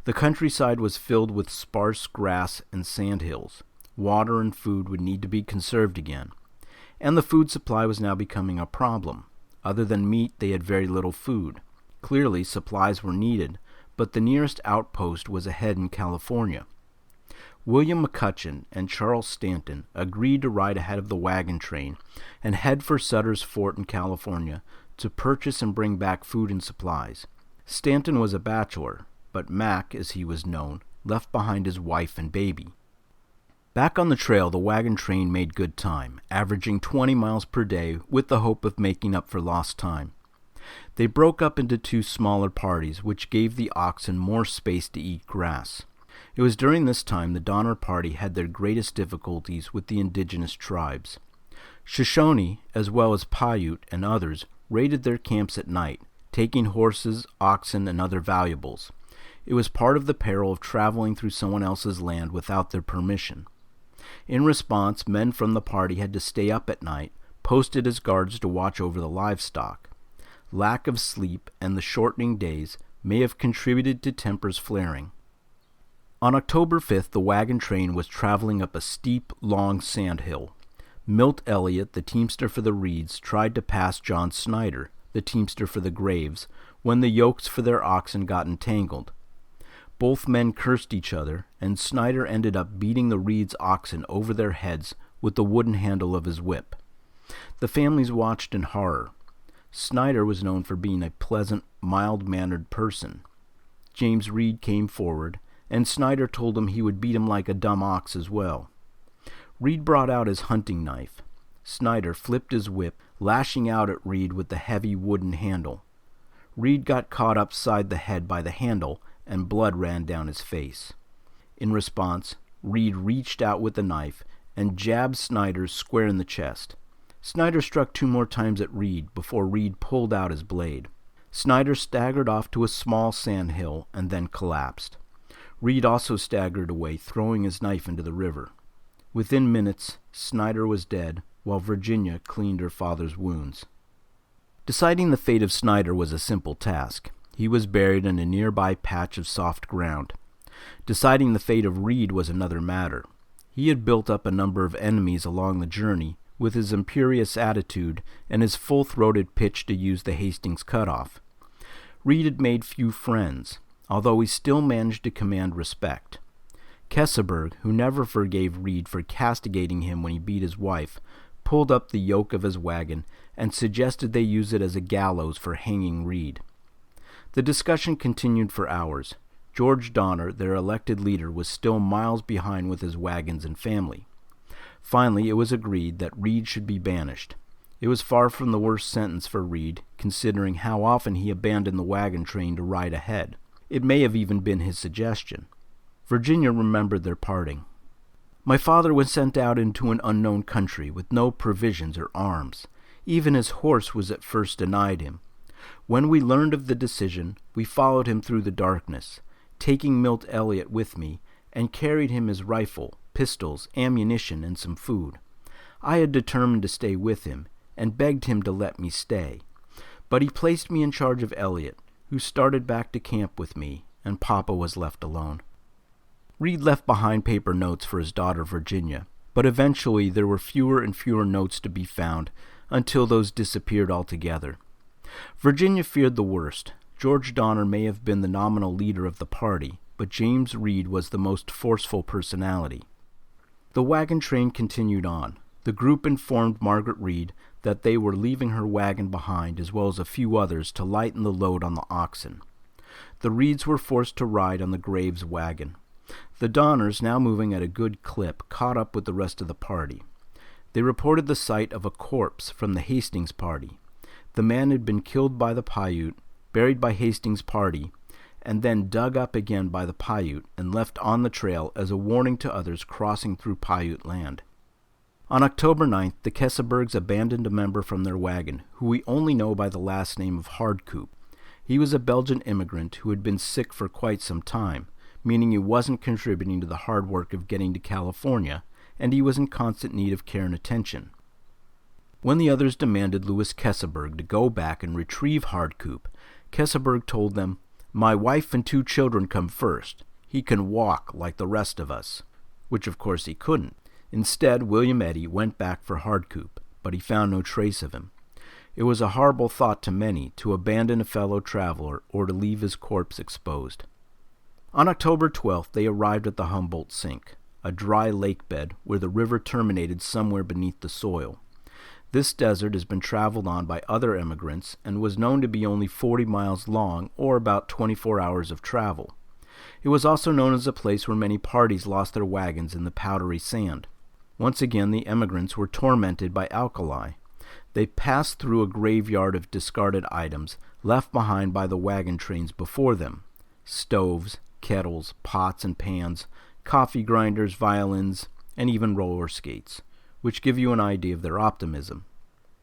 The countryside was filled with sparse grass and sandhills. Water and food would need to be conserved again. And the food supply was now becoming a problem. Other than meat, they had very little food. Clearly, supplies were needed, but the nearest outpost was ahead in California. William McCutcheon and Charles Stanton agreed to ride ahead of the wagon train and head for Sutter's Fort in California to purchase and bring back food and supplies. Stanton was a bachelor, but Mac, as he was known, left behind his wife and baby. Back on the trail, the wagon train made good time, averaging 20 miles per day with the hope of making up for lost time. They broke up into two smaller parties, which gave the oxen more space to eat grass. It was during this time the Donner Party had their greatest difficulties with the indigenous tribes. Shoshone, as well as Paiute and others, raided their camps at night, taking horses, oxen, and other valuables. It was part of the peril of traveling through someone else's land without their permission. In response, men from the party had to stay up at night, posted as guards to watch over the livestock. Lack of sleep and the shortening days may have contributed to tempers flaring. On October 5th, the wagon train was traveling up a steep, long sandhill. Milt Elliott, the teamster for the Reeds, tried to pass John Snyder, the teamster for the Graves, when the yokes for their oxen got entangled. Both men cursed each other, and Snyder ended up beating the Reeds' oxen over their heads with the wooden handle of his whip. The families watched in horror. Snyder was known for being a pleasant, mild-mannered person. James Reed came forward, and Snyder told him he would beat him like a dumb ox as well. Reed brought out his hunting knife. Snyder flipped his whip, lashing out at Reed with the heavy wooden handle. Reed got caught upside the head by the handle, and blood ran down his face. In response, Reed reached out with the knife and jabbed Snyder square in the chest. Snyder struck 2 more times at Reed before Reed pulled out his blade. Snyder staggered off to a small sandhill and then collapsed. Reed also staggered away, throwing his knife into the river. Within minutes, Snyder was dead, while Virginia cleaned her father's wounds. Deciding the fate of Snyder was a simple task. He was buried in a nearby patch of soft ground. Deciding the fate of Reed was another matter. He had built up a number of enemies along the journey, with his imperious attitude and his full-throated pitch to use the Hastings cutoff. Reed had made few friends, although he still managed to command respect. Keseberg, who never forgave Reed for castigating him when he beat his wife, pulled up the yoke of his wagon and suggested they use it as a gallows for hanging Reed. The discussion continued for hours. George Donner, their elected leader, was still miles behind with his wagons and family. Finally, it was agreed that Reed should be banished. It was far from the worst sentence for Reed, considering how often he abandoned the wagon train to ride ahead. It may have even been his suggestion. Virginia remembered their parting. "My father was sent out into an unknown country with no provisions or arms. Even his horse was at first denied him. When we learned of the decision, we followed him through the darkness, taking Milt Elliott with me, and carried him his rifle, pistols, ammunition, and some food. I had determined to stay with him, and begged him to let me stay. But he placed me in charge of Elliott, who started back to camp with me, and Papa was left alone." Reed left behind paper notes for his daughter Virginia, but eventually there were fewer and fewer notes to be found until those disappeared altogether. Virginia feared the worst. George Donner may have been the nominal leader of the party, but James Reed was the most forceful personality. The wagon train continued on. The group informed Margaret Reed that they were leaving her wagon behind as well as a few others to lighten the load on the oxen. The Reeds were forced to ride on the Graves wagon. The Donners, now moving at a good clip, caught up with the rest of the party. They reported the sight of a corpse from the Hastings party. The man had been killed by the Paiute, buried by Hastings' party, and then dug up again by the Paiute and left on the trail as a warning to others crossing through Paiute land. On October 9th, the Kesebergs abandoned a member from their wagon, who we only know by the last name of Hardcoop. He was a Belgian immigrant who had been sick for quite some time, meaning he wasn't contributing to the hard work of getting to California, and he was in constant need of care and attention. When the others demanded Louis Keseberg to go back and retrieve Hardcoop, Keseberg told them, "My wife and 2 children come first. He can walk like the rest of us," which of course he couldn't. Instead, William Eddy went back for Hardcoop, but he found no trace of him. It was a horrible thought to many to abandon a fellow traveler or to leave his corpse exposed. On October 12th, they arrived at the Humboldt Sink, a dry lake bed where the river terminated somewhere beneath the soil. This desert has been traveled on by other immigrants and was known to be only 40 miles long, or about 24 hours of travel. It was also known as a place where many parties lost their wagons in the powdery sand. Once again, the immigrants were tormented by alkali. They passed through a graveyard of discarded items left behind by the wagon trains before them: stoves, kettles, pots and pans, coffee grinders, violins, and even roller skates, which give you an idea of their optimism.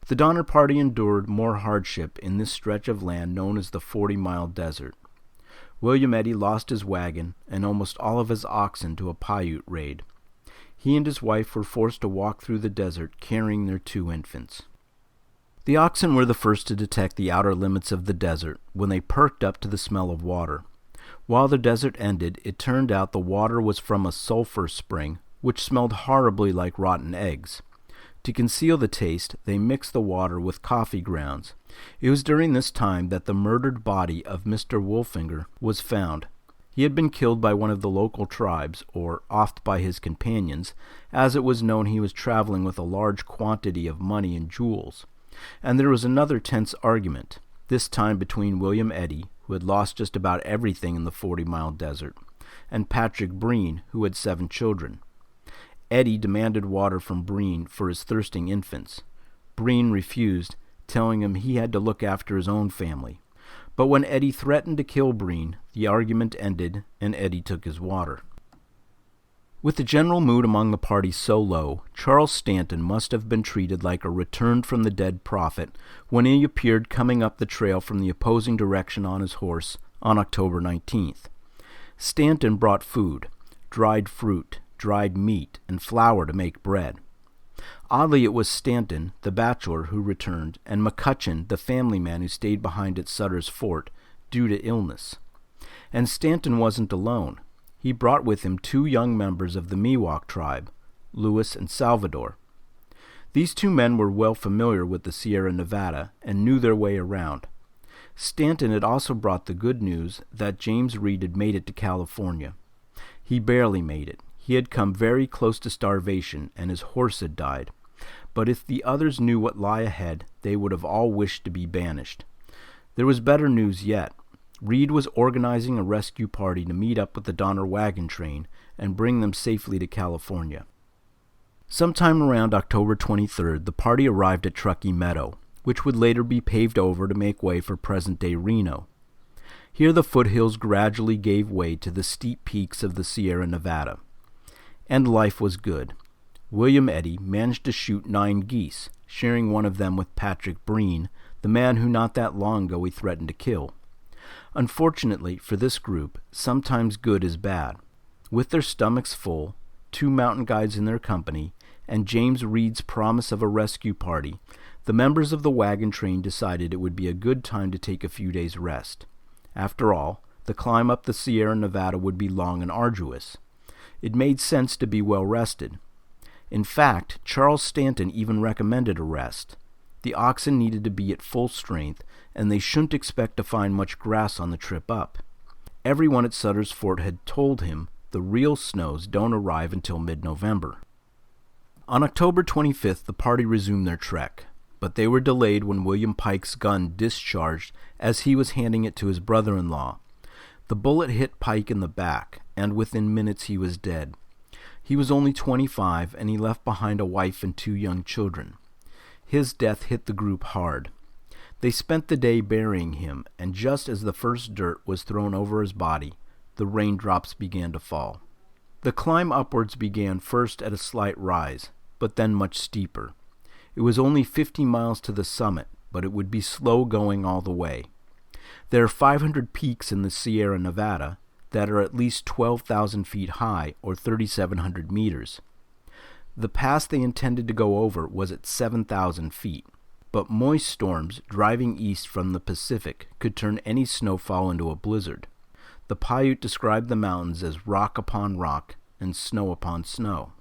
The Donner Party endured more hardship in this stretch of land known as the 40-mile desert. William Eddy lost his wagon and almost all of his oxen to a Paiute raid. He and his wife were forced to walk through the desert carrying their 2 infants. The oxen were the first to detect the outer limits of the desert when they perked up to the smell of water. While the desert ended, it turned out the water was from a sulfur spring, which smelled horribly like rotten eggs. To conceal the taste, they mixed the water with coffee grounds. It was during this time that the murdered body of Mr. Wolfinger was found. He had been killed by one of the local tribes, or oft by his companions, as it was known he was traveling with a large quantity of money and jewels. And there was another tense argument, this time between William Eddy, who had lost just about everything in the 40-mile desert, and Patrick Breen, who had 7 children. Eddy demanded water from Breen for his thirsting infants. Breen refused, telling him he had to look after his own family. But when Eddy threatened to kill Breen, the argument ended, and Eddy took his water. With the general mood among the party so low, Charles Stanton must have been treated like a returned-from-the-dead prophet when he appeared coming up the trail from the opposing direction on his horse on October 19th. Stanton brought food, dried fruit, dried meat, and flour to make bread. Oddly, it was Stanton, the bachelor, who returned, and McCutcheon, the family man who stayed behind at Sutter's Fort, due to illness. And Stanton wasn't alone. He brought with him 2 young members of the Miwok tribe, Louis and Salvador. These 2 men were well familiar with the Sierra Nevada and knew their way around. Stanton had also brought the good news that James Reed had made it to California. He barely made it. He had come very close to starvation, and his horse had died. But if the others knew what lay ahead, they would have all wished to be banished. There was better news yet. Reed was organizing a rescue party to meet up with the Donner wagon train and bring them safely to California. Sometime around October 23rd, the party arrived at Truckee Meadow, which would later be paved over to make way for present-day Reno. Here the foothills gradually gave way to the steep peaks of the Sierra Nevada. And life was good. William Eddy managed to shoot 9 geese, sharing one of them with Patrick Breen, the man who not that long ago he threatened to kill. Unfortunately for this group, sometimes good is bad. With their stomachs full, 2 mountain guides in their company, and James Reed's promise of a rescue party, the members of the wagon train decided it would be a good time to take a few days' rest. After all, the climb up the Sierra Nevada would be long and arduous. It made sense to be well rested. In fact, Charles Stanton even recommended a rest. The oxen needed to be at full strength, and they shouldn't expect to find much grass on the trip up. Everyone at Sutter's Fort had told him the real snows don't arrive until mid-November. On October 25th, the party resumed their trek. but they were delayed when William Pike's gun discharged as he was handing it to his brother-in-law. The bullet hit Pike in the back, and within minutes he was dead. He was only 25, and he left behind a wife and 2 young children. His death hit the group hard. They spent the day burying him, and just as the first dirt was thrown over his body, the raindrops began to fall. The climb upwards began first at a slight rise, but then much steeper. It was only 50 miles to the summit, but it would be slow going all the way. There are 500 peaks in the Sierra Nevada that are at least 12,000 feet high, or 3,700 meters. The pass they intended to go over was at 7,000 feet, but moist storms driving east from the Pacific could turn any snowfall into a blizzard. The Paiute described the mountains as rock upon rock and snow upon snow.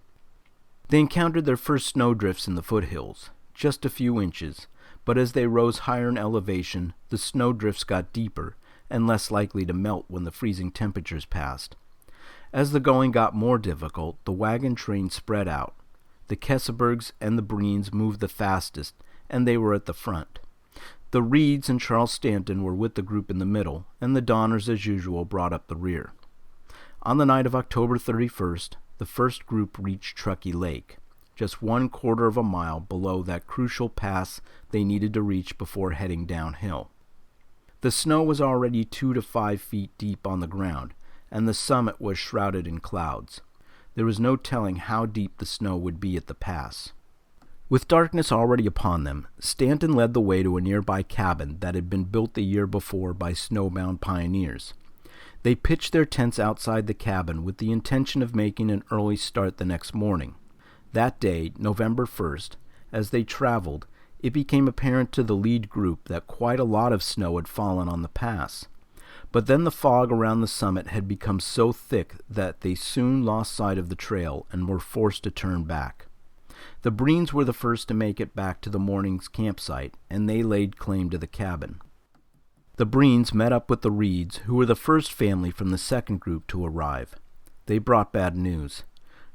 They encountered their first snowdrifts in the foothills, just a few inches, but as they rose higher in elevation, the snowdrifts got deeper and less likely to melt when the freezing temperatures passed. As the going got more difficult, the wagon train spread out. The Kesebergs and the Breens moved the fastest, and they were at the front. The Reeds and Charles Stanton were with the group in the middle, and the Donners, as usual, brought up the rear. On the night of October 31st, the first group reached Truckee Lake, just 1/4 of a mile below that crucial pass they needed to reach before heading downhill. The snow was already 2 to 5 feet deep on the ground, and the summit was shrouded in clouds. There was no telling how deep the snow would be at the pass. With darkness already upon them, Stanton led the way to a nearby cabin that had been built the year before by snowbound pioneers. They pitched their tents outside the cabin with the intention of making an early start the next morning. That day, November 1st, as they traveled, it became apparent to the lead group that quite a lot of snow had fallen on the pass. But then the fog around the summit had become so thick that they soon lost sight of the trail and were forced to turn back. The Breens were the first to make it back to the morning's campsite, and they laid claim to the cabin. The Breens met up with the Reeds, who were the first family from the second group to arrive. They brought bad news.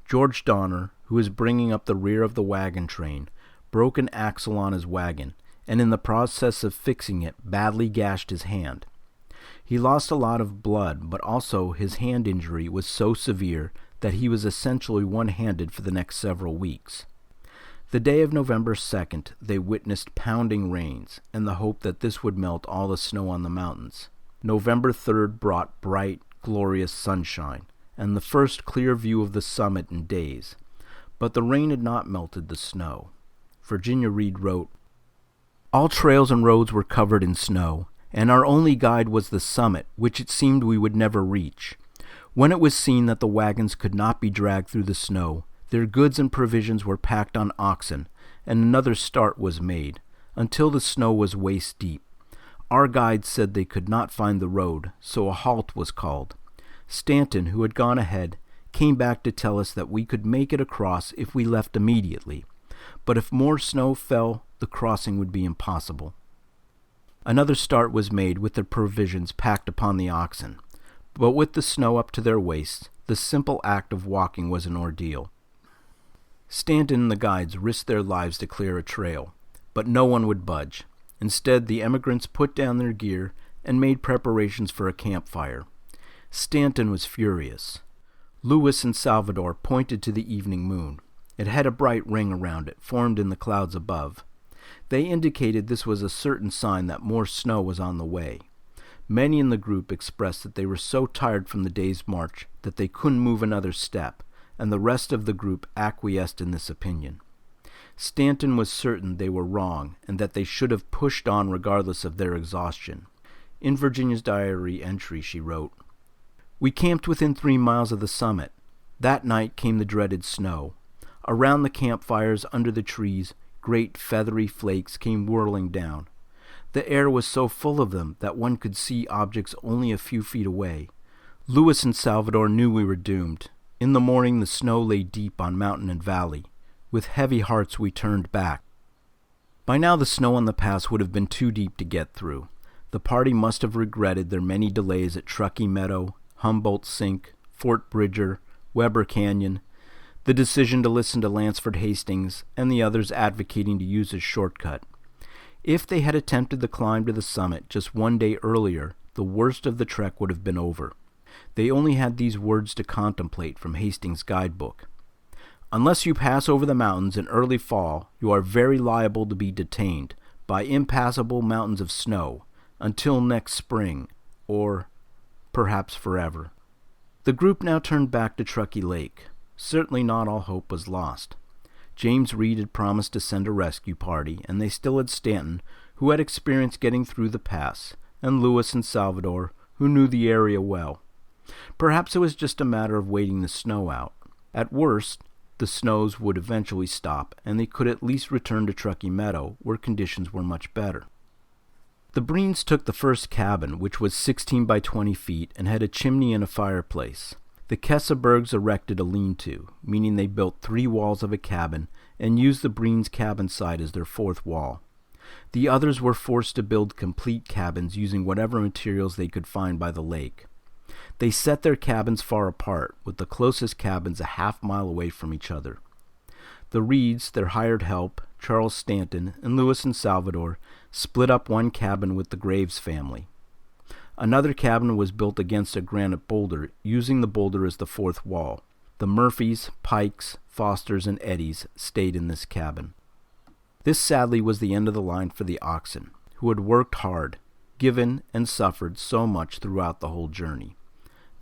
George Donner, who was bringing up the rear of the wagon train, broke an axle on his wagon, and in the process of fixing it, badly gashed his hand. He lost a lot of blood, but also his hand injury was so severe that he was essentially one-handed for the next several weeks. The day of November 2nd, they witnessed pounding rains, and the hope that this would melt all the snow on the mountains. November 3rd brought bright, glorious sunshine, and the first clear view of the summit in days. But the rain had not melted the snow. Virginia Reed wrote, "All trails and roads were covered in snow, and our only guide was the summit, which it seemed we would never reach. When it was seen that the wagons could not be dragged through the snow, their goods and provisions were packed on oxen, and another start was made, until the snow was waist deep. Our guides said they could not find the road, so a halt was called. Stanton, who had gone ahead, came back to tell us that we could make it across if we left immediately, but if more snow fell, the crossing would be impossible." Another start was made with their provisions packed upon the oxen, but with the snow up to their waists, the simple act of walking was an ordeal. Stanton and the guides risked their lives to clear a trail, but no one would budge. Instead, the emigrants put down their gear and made preparations for a campfire. Stanton was furious. Lewis and Salvador pointed to the evening moon. It had a bright ring around it, formed in the clouds above. They indicated this was a certain sign that more snow was on the way. Many in the group expressed that they were so tired from the day's march that they couldn't move another step, and the rest of the group acquiesced in this opinion. Stanton was certain they were wrong, and that they should have pushed on regardless of their exhaustion. In Virginia's diary entry she wrote, "We camped within 3 miles of the summit. That night came the dreaded snow. Around the campfires, under the trees, great feathery flakes came whirling down. The air was so full of them that one could see objects only a few feet away. Lewis and Salvador knew we were doomed. In the morning the snow lay deep on mountain and valley. With heavy hearts we turned back." By now the snow on the pass would have been too deep to get through. The party must have regretted their many delays at Truckee Meadow, Humboldt Sink, Fort Bridger, Weber Canyon, the decision to listen to Lansford Hastings, and the others advocating to use his shortcut. If they had attempted the climb to the summit just one day earlier, the worst of the trek would have been over. They only had these words to contemplate from Hastings' guidebook. Unless you pass over the mountains in early fall, you are very liable to be detained by impassable mountains of snow until next spring, or perhaps forever. The group now turned back to Truckee Lake. Certainly not all hope was lost. James Reed had promised to send a rescue party, and they still had Stanton, who had experience getting through the pass, and Lewis and Salvador, who knew the area well. Perhaps it was just a matter of waiting the snow out. At worst, the snows would eventually stop, and they could at least return to Truckee Meadow, where conditions were much better. The Breens took the first cabin, which was 16 by 20 feet and had a chimney and a fireplace. The Kesebergs erected a lean-to, meaning they built 3 walls of a cabin and used the Breens' cabin site as their 4th wall. The others were forced to build complete cabins using whatever materials they could find by the lake. They set their cabins far apart, with the closest cabins a half-mile away from each other. The Reeds, their hired help, Charles Stanton, and Lewis and Salvador, split up one cabin with the Graves family. Another cabin was built against a granite boulder, using the boulder as the 4th wall. The Murphys, Pikes, Fosters, and Eddies stayed in this cabin. This sadly was the end of the line for the oxen, who had worked hard, given and suffered so much throughout the whole journey.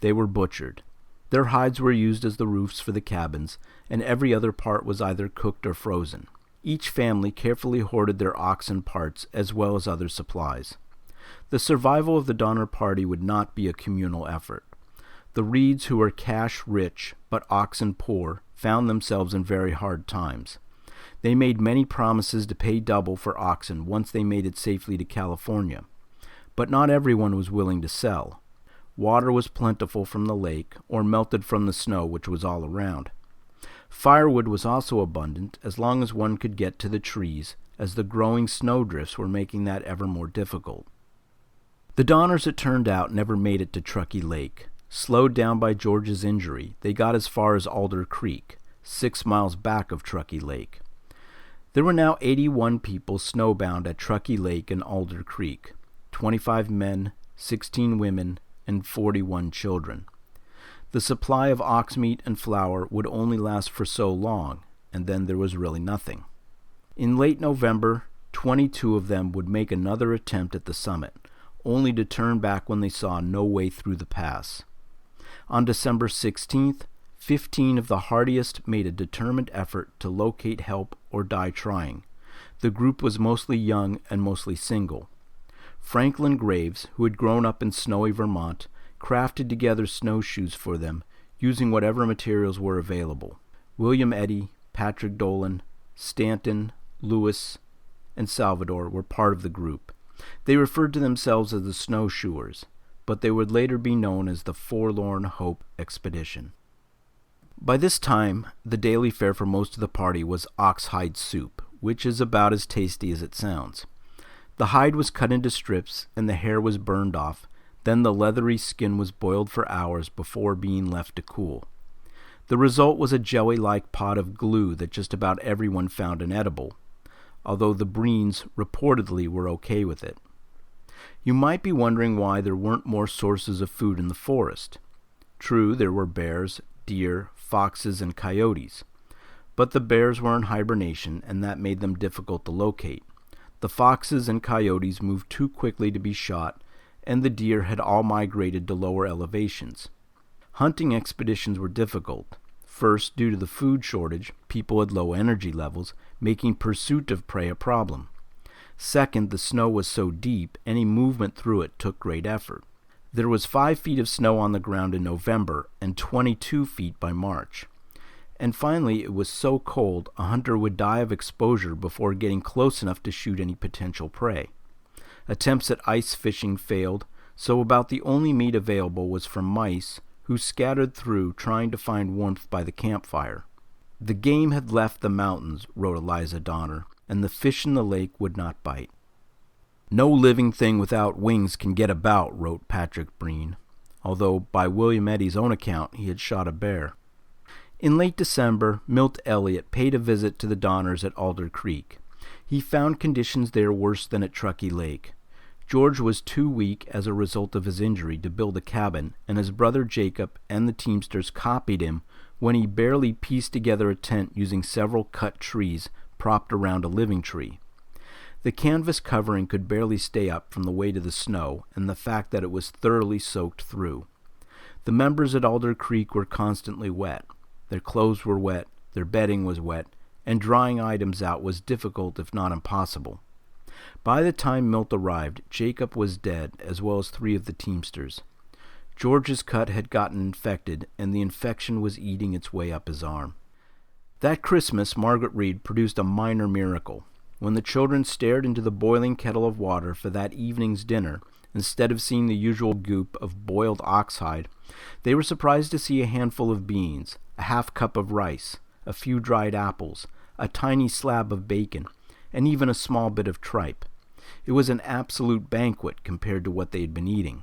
They were butchered. Their hides were used as the roofs for the cabins, and every other part was either cooked or frozen. Each family carefully hoarded their oxen parts as well as other supplies. The survival of the Donner Party would not be a communal effort. The Reeds, who were cash-rich but oxen-poor, found themselves in very hard times. They made many promises to pay double for oxen once they made it safely to California. But not everyone was willing to sell. Water was plentiful from the lake, or melted from the snow which was all around. Firewood was also abundant, as long as one could get to the trees, as the growing snowdrifts were making that ever more difficult. The Donners, it turned out, never made it to Truckee Lake. Slowed down by George's injury, they got as far as Alder Creek, 6 miles back of Truckee Lake. There were now 81 people snowbound at Truckee Lake and Alder Creek, 25 men, 16 women, and 41 children. The supply of ox meat and flour would only last for so long, and then there was really nothing. In late November, 22 of them would make another attempt at the summit, only to turn back when they saw no way through the pass. On December 16th, 15 of the hardiest made a determined effort to locate help or die trying. The group was mostly young and mostly single. Franklin Graves, who had grown up in snowy Vermont, crafted together snowshoes for them, using whatever materials were available. William Eddy, Patrick Dolan, Stanton, Lewis, and Salvador were part of the group. They referred to themselves as the Snowshoers, but they would later be known as the Forlorn Hope Expedition. By this time, the daily fare for most of the party was oxhide soup, which is about as tasty as it sounds. The hide was cut into strips, and the hair was burned off. Then the leathery skin was boiled for hours before being left to cool. The result was a jelly-like pot of glue that just about everyone found inedible, although the Breens reportedly were okay with it. You might be wondering why there weren't more sources of food in the forest. True, there were bears, deer, foxes, and coyotes. But the bears were in hibernation, and that made them difficult to locate. The foxes and coyotes moved too quickly to be shot, and the deer had all migrated to lower elevations. Hunting expeditions were difficult. First, due to the food shortage, people had low energy levels, making pursuit of prey a problem. Second, the snow was so deep, any movement through it took great effort. There was 5 feet of snow on the ground in November and 22 feet by March. And finally, it was so cold, a hunter would die of exposure before getting close enough to shoot any potential prey. Attempts at ice fishing failed, so about the only meat available was from mice, who scattered through trying to find warmth by the campfire. The game had left the mountains, wrote Eliza Donner, and the fish in the lake would not bite. No living thing without wings can get about, wrote Patrick Breen, although by William Eddy's own account he had shot a bear. In late December, Milt Elliott paid a visit to the Donners at Alder Creek. He found conditions there worse than at Truckee Lake. George was too weak as a result of his injury to build a cabin, and his brother Jacob and the teamsters copied him when he barely pieced together a tent using several cut trees propped around a living tree. The canvas covering could barely stay up from the weight of the snow and the fact that it was thoroughly soaked through. The members at Alder Creek were constantly wet. Their clothes were wet, their bedding was wet, and drying items out was difficult if not impossible. By the time Milt arrived, Jacob was dead, as well as 3 of the teamsters. George's cut had gotten infected, and the infection was eating its way up his arm. That Christmas, Margaret Reed produced a minor miracle. When the children stared into the boiling kettle of water for that evening's dinner, instead of seeing the usual goop of boiled oxhide, they were surprised to see a handful of beans, a half cup of rice, a few dried apples, a tiny slab of bacon, and even a small bit of tripe. It was an absolute banquet compared to what they had been eating.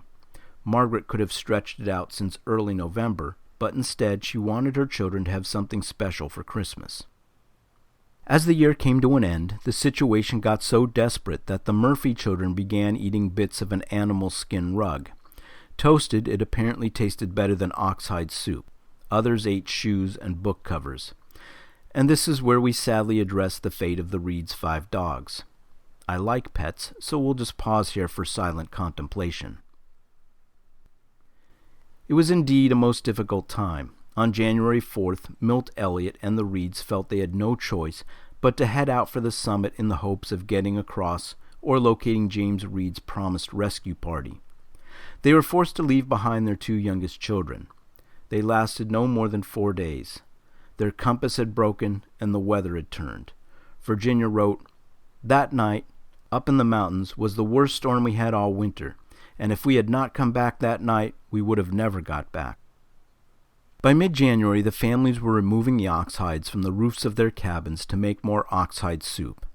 Margaret could have stretched it out since early November, but instead she wanted her children to have something special for Christmas. As the year came to an end, the situation got so desperate that the Murphy children began eating bits of an animal skin rug. Toasted, it apparently tasted better than oxhide soup. Others ate shoes and book covers. And this is where we sadly address the fate of the Reeds' 5 dogs. I like pets, so we'll just pause here for silent contemplation. It was indeed a most difficult time. On January 4th, Milt Elliott and the Reeds felt they had no choice but to head out for the summit in the hopes of getting across or locating James Reed's promised rescue party. They were forced to leave behind their 2 youngest children. They lasted no more than 4 days. Their compass had broken and the weather had turned. Virginia wrote, "That night, up in the mountains, was the worst storm we had all winter, and if we had not come back that night, we would have never got back." By mid-January, the families were removing the oxhides from the roofs of their cabins to make more oxhide soup.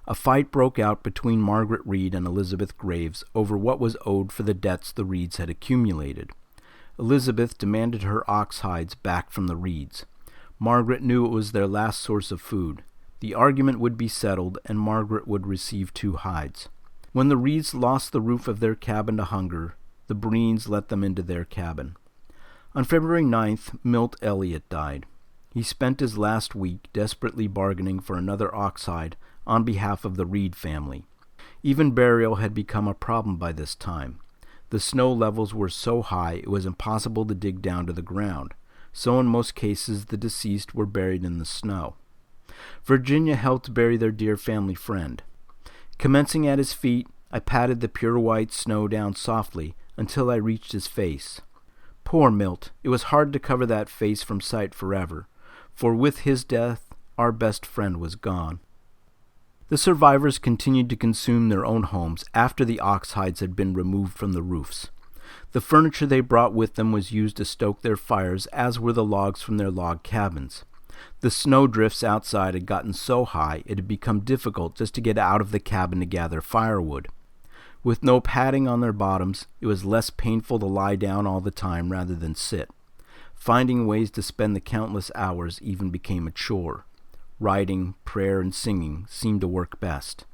A fight broke out between Margaret Reed and Elizabeth Graves over what was owed for the debts the Reeds had accumulated. Elizabeth demanded her oxhides back from the Reeds. Margaret knew it was their last source of food. The argument would be settled, and Margaret would receive 2 hides. When the Reeds lost the roof of their cabin to hunger, the Breens let them into their cabin. On February 9th, Milt Elliott died. He spent his last week desperately bargaining for another oxhide on behalf of the Reed family. Even burial had become a problem by this time. The snow levels were so high it was impossible to dig down to the ground, so in most cases the deceased were buried in the snow. Virginia helped bury their dear family friend. Commencing at his feet, I patted the pure white snow down softly until I reached his face. Poor Milt, it was hard to cover that face from sight forever, for with his death our best friend was gone. The survivors continued to consume their own homes after the oxhides had been removed from the roofs. The furniture they brought with them was used to stoke their fires, as were the logs from their log cabins. The snowdrifts outside had gotten so high it had become difficult just to get out of the cabin to gather firewood. With no padding on their bottoms, it was less painful to lie down all the time rather than sit. Finding ways to spend the countless hours even became a chore. Writing, prayer, and singing seemed to work best.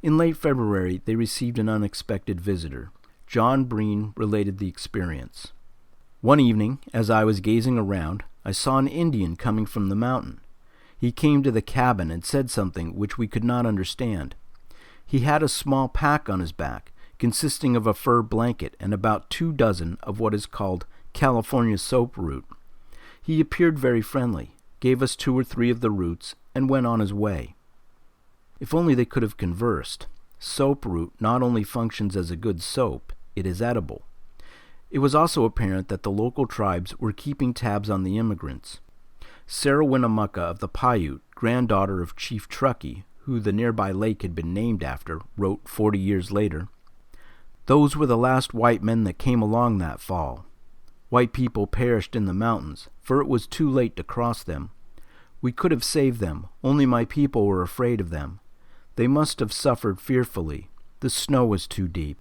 In late February, they received an unexpected visitor. John Breen related the experience. "One evening, as I was gazing around, I saw an Indian coming from the mountain. He came to the cabin and said something which we could not understand. He had a small pack on his back, consisting of a fur blanket and about 2 dozen of what is called California soap root. He appeared very friendly, gave us 2 or 3 of the roots, and went on his way." If only they could have conversed. Soap root not only functions as a good soap, it is edible. It was also apparent that the local tribes were keeping tabs on the immigrants. Sarah Winnemucca of the Paiute, granddaughter of Chief Truckee, who the nearby lake had been named after, wrote 40 years later, "Those were the last white men that came along that fall. White people perished in the mountains, for it was too late to cross them. We could have saved them, only my people were afraid of them. They must have suffered fearfully. The snow was too deep."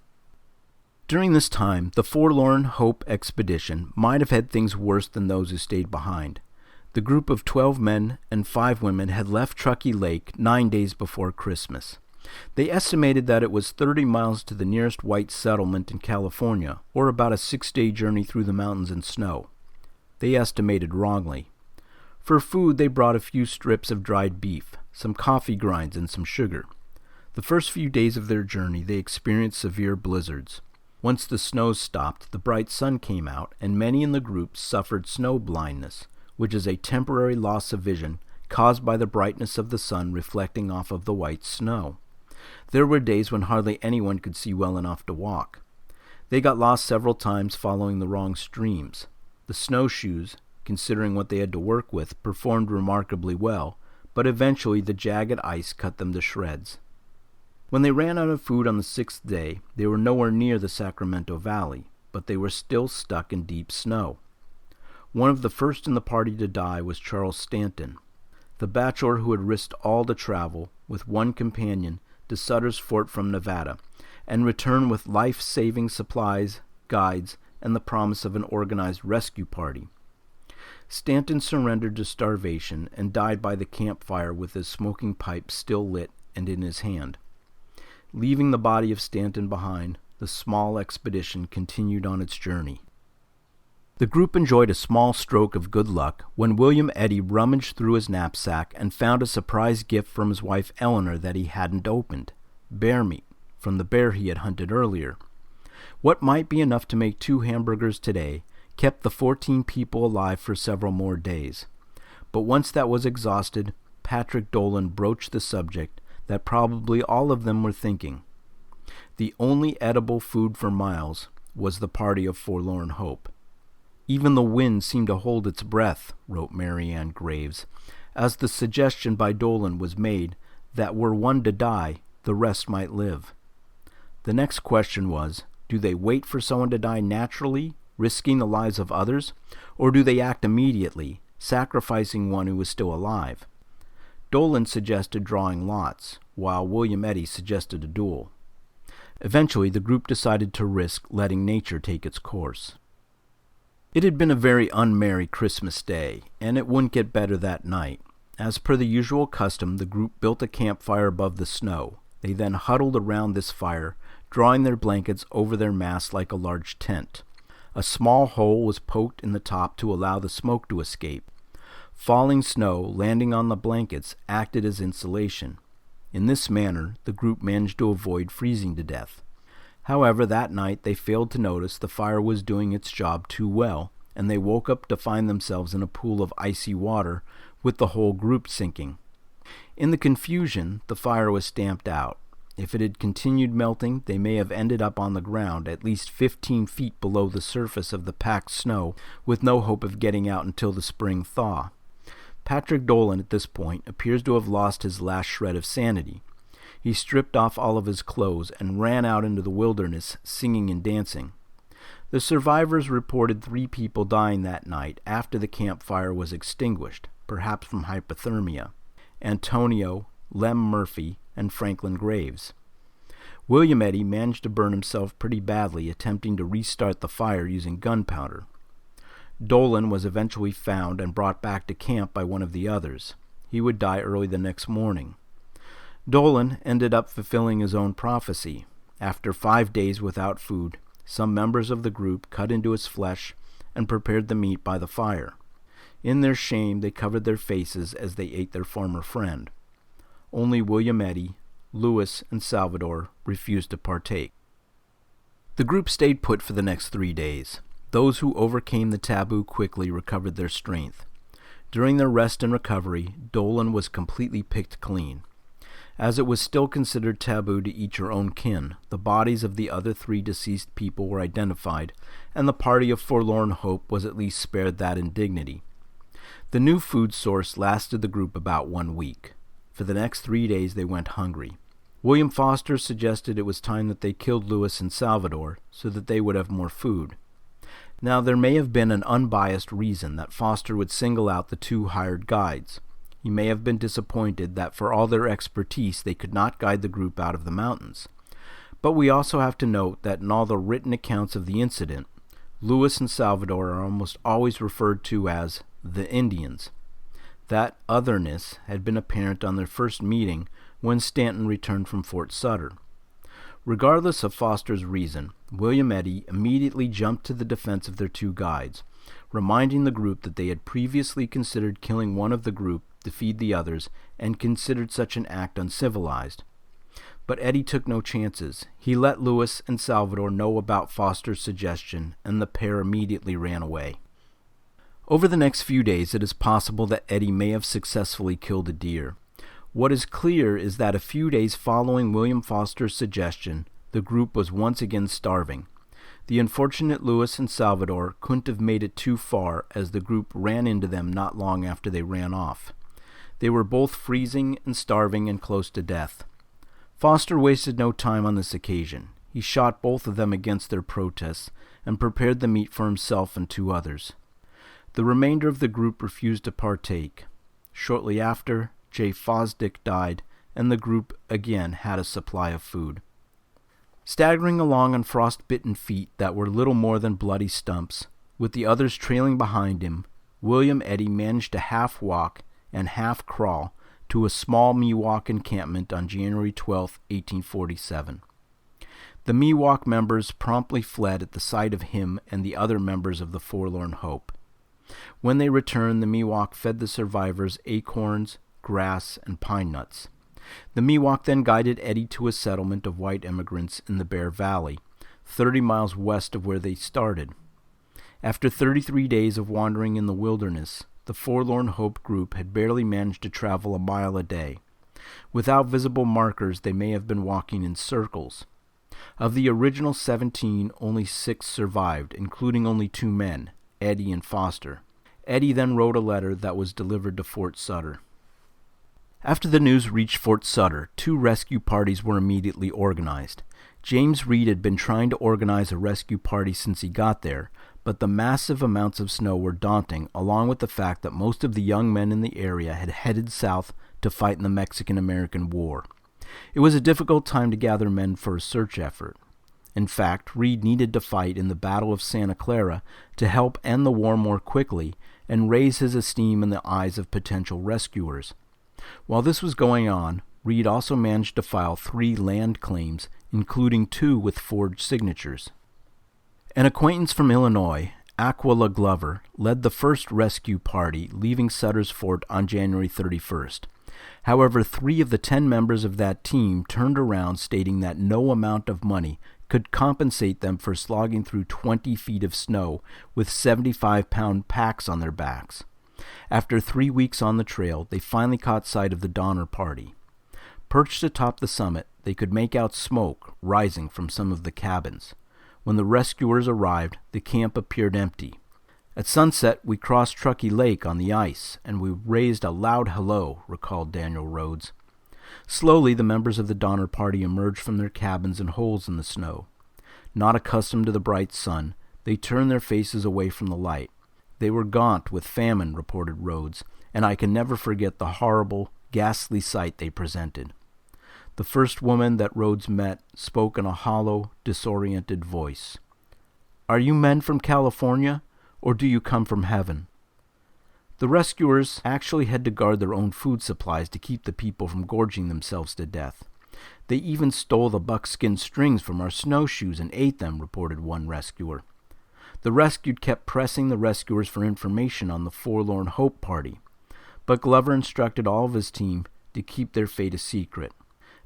During this time, the Forlorn Hope expedition might have had things worse than those who stayed behind. The group of 12 men and 5 women had left Truckee Lake 9 days before Christmas. They estimated that it was 30 miles to the nearest white settlement in California, or about a 6-day journey through the mountains and snow. They estimated wrongly. For food, they brought a few strips of dried beef, some coffee grinds, and some sugar. The first few days of their journey, they experienced severe blizzards. Once the snow stopped, the bright sun came out, and many in the group suffered snow blindness, which is a temporary loss of vision caused by the brightness of the sun reflecting off of the white snow. There were days when hardly anyone could see well enough to walk. They got lost several times following the wrong streams. The snowshoes, considering what they had to work with, performed remarkably well, but eventually the jagged ice cut them to shreds. When they ran out of food on the 6th day, they were nowhere near the Sacramento Valley, but they were still stuck in deep snow. One of the first in the party to die was Charles Stanton, the bachelor who had risked all to travel, with one companion, to Sutter's Fort from Nevada, and return with life-saving supplies, guides, and the promise of an organized rescue party. Stanton surrendered to starvation and died by the campfire with his smoking pipe still lit and in his hand. Leaving the body of Stanton behind, the small expedition continued on its journey. The group enjoyed a small stroke of good luck when William Eddy rummaged through his knapsack and found a surprise gift from his wife Eleanor that he hadn't opened: bear meat, from the bear he had hunted earlier. What might be enough to make 2 hamburgers today kept the 14 people alive for several more days. But once that was exhausted, Patrick Dolan broached the subject that probably all of them were thinking. The only edible food for miles was the party of forlorn hope. Even the wind seemed to hold its breath, wrote Mary Ann Graves, as the suggestion by Dolan was made that were one to die, the rest might live. The next question was, do they wait for someone to die naturally, risking the lives of others, or do they act immediately, sacrificing one who was still alive? Dolan suggested drawing lots, while William Eddy suggested a duel. Eventually, the group decided to risk letting nature take its course. It had been a very unmerry Christmas day, and it wouldn't get better that night. As per the usual custom, the group built a campfire above the snow. They then huddled around this fire, drawing their blankets over their mass like a large tent. A small hole was poked in the top to allow the smoke to escape. Falling snow landing on the blankets acted as insulation. In this manner, the group managed to avoid freezing to death. However, that night they failed to notice the fire was doing its job too well, and they woke up to find themselves in a pool of icy water, with the whole group sinking. In the confusion, the fire was stamped out. If it had continued melting, they may have ended up on the ground at least 15 feet below the surface of the packed snow, with no hope of getting out until the spring thaw. Patrick Dolan, at this point, appears to have lost his last shred of sanity. He stripped off all of his clothes and ran out into the wilderness, singing and dancing. The survivors reported 3 people dying that night after the campfire was extinguished, perhaps from hypothermia: Antonio, Lem Murphy, and Franklin Graves. William Eddy managed to burn himself pretty badly attempting to restart the fire using gunpowder. Dolan was eventually found and brought back to camp by one of the others. He would die early the next morning. Dolan ended up fulfilling his own prophecy. After 5 days without food, some members of the group cut into his flesh and prepared the meat by the fire. In their shame, they covered their faces as they ate their former friend. Only William Eddy, Lewis, and Salvador refused to partake. The group stayed put for the next 3 days. Those who overcame the taboo quickly recovered their strength. During their rest and recovery, Dolan was completely picked clean. As it was still considered taboo to eat your own kin, the bodies of the other 3 deceased people were identified, and the party of forlorn hope was at least spared that indignity. The new food source lasted the group about 1 week. For the next 3 days they went hungry. William Foster suggested it was time that they killed Lewis and Salvador so that they would have more food. Now there may have been an unbiased reason that Foster would single out the 2 hired guides. He may have been disappointed that for all their expertise they could not guide the group out of the mountains. But we also have to note that in all the written accounts of the incident, Lewis and Salvador are almost always referred to as the Indians, That otherness had been apparent on their first meeting when Stanton returned from Fort Sutter. Regardless of Foster's reason, William Eddy immediately jumped to the defense of their two guides, reminding the group that they had previously considered killing one of the group to feed the others and considered such an act uncivilized. But Eddy took no chances. He let Lewis and Salvador know about Foster's suggestion, and the pair immediately ran away. Over the next few days, it is possible that Eddy may have successfully killed a deer. What is clear is that a few days following William Foster's suggestion, the group was once again starving. The unfortunate Lewis and Salvador couldn't have made it too far, as the group ran into them not long after they ran off. They were both freezing and starving and close to death. Foster wasted no time on this occasion. He shot both of them against their protests and prepared the meat for himself and two others. The remainder of the group refused to partake. Shortly after, J. Fosdick died, and the group again had a supply of food. Staggering along on frost-bitten feet that were little more than bloody stumps, with the others trailing behind him, William Eddy managed to half-walk and half-crawl to a small Miwok encampment on January 12, 1847. The Miwok members promptly fled at the sight of him and the other members of the Forlorn Hope. When they returned, the Miwok fed the survivors acorns, grass, and pine nuts. The Miwok then guided Eddy to a settlement of white immigrants in the Bear Valley, 30 miles west of where they started. After 33 days of wandering in the wilderness, the Forlorn Hope group had barely managed to travel a mile a day. Without visible markers, they may have been walking in circles. Of the original 17, only 6 survived, including only 2 men, Eddy and Foster. Eddy then wrote a letter that was delivered to Fort Sutter. After the news reached Fort Sutter, 2 rescue parties were immediately organized. James Reed had been trying to organize a rescue party since he got there, but the massive amounts of snow were daunting, along with the fact that most of the young men in the area had headed south to fight in the Mexican-American War. It was a difficult time to gather men for a search effort. In fact, Reed needed to fight in the Battle of Santa Clara to help end the war more quickly and raise his esteem in the eyes of potential rescuers. While this was going on, Reed also managed to file 3 land claims, including 2 with forged signatures. An acquaintance from Illinois, Aquila Glover, led the first rescue party, leaving Sutter's Fort on January 31st. However, 3 of the 10 members of that team turned around stating that no amount of money could compensate them for slogging through 20 feet of snow with 75-pound packs on their backs. After 3 weeks on the trail, they finally caught sight of the Donner Party. Perched atop the summit, they could make out smoke rising from some of the cabins. When the rescuers arrived, the camp appeared empty. At sunset, we crossed Truckee Lake on the ice, and we raised a loud hello, recalled Daniel Rhodes. Slowly, the members of the Donner Party emerged from their cabins and holes in the snow. Not accustomed to the bright sun, they turned their faces away from the light. They were gaunt with famine, reported Rhodes, and I can never forget the horrible, ghastly sight they presented. The first woman that Rhodes met spoke in a hollow, disoriented voice. "Are you men from California, or do you come from heaven?" The rescuers actually had to guard their own food supplies to keep the people from gorging themselves to death. They even stole the buckskin strings from our snowshoes and ate them, reported one rescuer. The rescued kept pressing the rescuers for information on the Forlorn Hope Party, but Glover instructed all of his team to keep their fate a secret.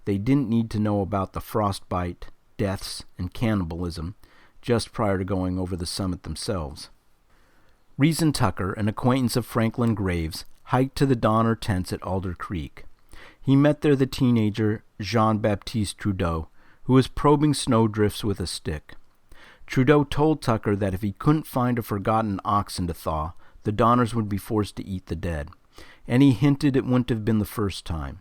They didn't need to know about the frostbite, deaths, and cannibalism just prior to going over the summit themselves. Reason Tucker, an acquaintance of Franklin Graves, hiked to the Donner tents at Alder Creek. He met there the teenager Jean-Baptiste Trudeau, who was probing snowdrifts with a stick. Trudeau told Tucker that if he couldn't find a forgotten oxen to thaw, the Donners would be forced to eat the dead, and he hinted it wouldn't have been the first time.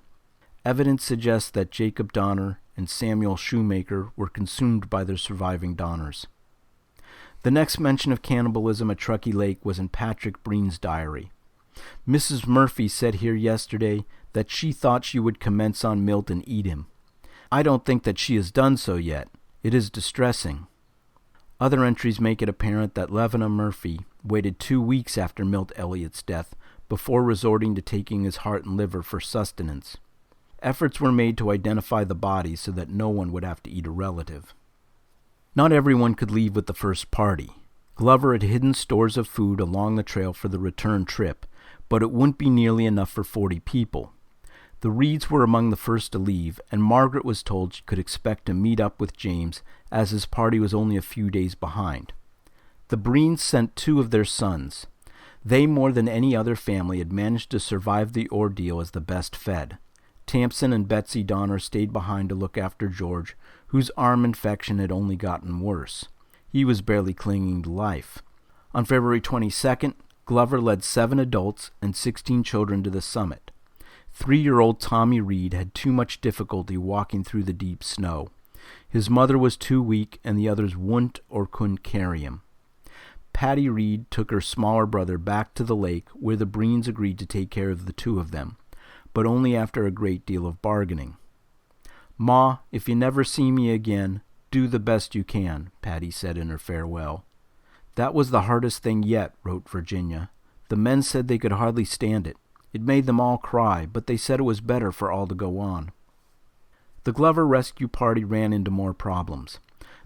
Evidence suggests that Jacob Donner and Samuel Shoemaker were consumed by their surviving Donners. The next mention of cannibalism at Truckee Lake was in Patrick Breen's diary. Mrs. Murphy said here yesterday that she thought she would commence on Milt and eat him. I don't think that she has done so yet. It is distressing. Other entries make it apparent that Levina Murphy waited 2 weeks after Milt Elliott's death before resorting to taking his heart and liver for sustenance. Efforts were made to identify the bodies so that no one would have to eat a relative. Not everyone could leave with the first party. Glover had hidden stores of food along the trail for the return trip, but it wouldn't be nearly enough for 40 people. The Reeds were among the first to leave, and Margaret was told she could expect to meet up with James as his party was only a few days behind. The Breens sent 2 of their sons. They, more than any other family, had managed to survive the ordeal as the best fed. Tamsin and Betsy Donner stayed behind to look after George, whose arm infection had only gotten worse. He was barely clinging to life. On February 22nd, Glover led 7 adults and 16 children to the summit. 3-year-old Tommy Reed had too much difficulty walking through the deep snow. His mother was too weak, and the others wouldn't or couldn't carry him. Patty Reed took her smaller brother back to the lake, where the Breens agreed to take care of the 2 of them, but only after a great deal of bargaining. "Ma, if you never see me again, do the best you can," Patty said in her farewell. "That was the hardest thing yet," wrote Virginia. "The men said they could hardly stand it. It made them all cry, but they said it was better for all to go on." The Glover rescue party ran into more problems.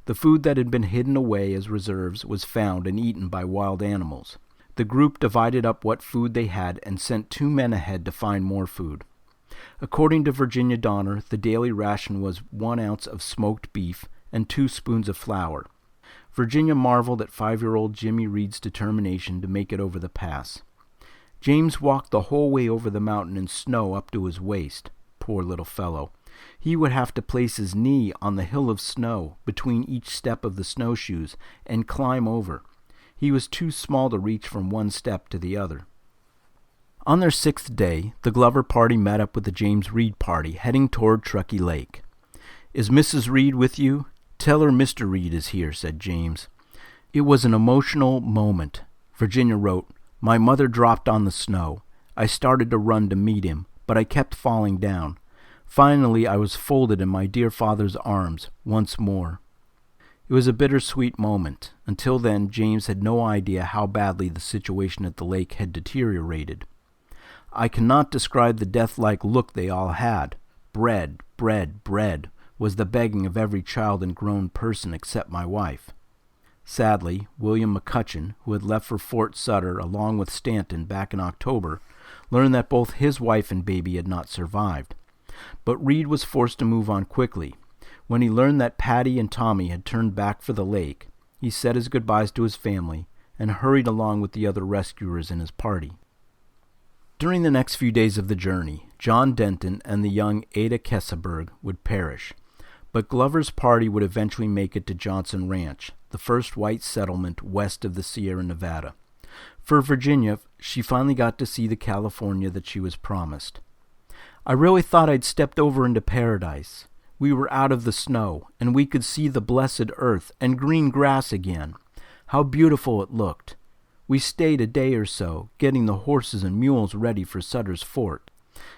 The food that had been hidden away as reserves was found and eaten by wild animals. The group divided up what food they had and sent 2 men ahead to find more food. According to Virginia Donner, the daily ration was 1 ounce of smoked beef and 2 spoons of flour. Virginia marveled at 5-year-old Jimmy Reed's determination to make it over the pass. James walked the whole way over the mountain in snow up to his waist. Poor little fellow. He would have to place his knee on the hill of snow between each step of the snowshoes and climb over. He was too small to reach from one step to the other. On their 6th day, the Glover party met up with the James Reed party, heading toward Truckee Lake. "Is Mrs. Reed with you? Tell her Mr. Reed is here," said James. It was an emotional moment. Virginia wrote, "My mother dropped on the snow. I started to run to meet him, but I kept falling down. Finally, I was folded in my dear father's arms once more." It was a bittersweet moment. Until then, James had no idea how badly the situation at the lake had deteriorated. "I cannot describe the death-like look they all had. Bread, bread, bread," was the begging of every child and grown person except my wife. Sadly, William McCutcheon, who had left for Fort Sutter along with Stanton back in October, learned that both his wife and baby had not survived. But Reed was forced to move on quickly. When he learned that Patty and Tommy had turned back for the lake, he said his goodbyes to his family and hurried along with the other rescuers in his party. During the next few days of the journey, John Denton and the young Ada Kesselberg would perish, but Glover's party would eventually make it to Johnson Ranch, the first white settlement west of the Sierra Nevada. For Virginia, she finally got to see the California that she was promised. "I really thought I'd stepped over into paradise. We were out of the snow, and we could see the blessed earth and green grass again. How beautiful it looked. We stayed a day or so, getting the horses and mules ready for Sutter's Fort.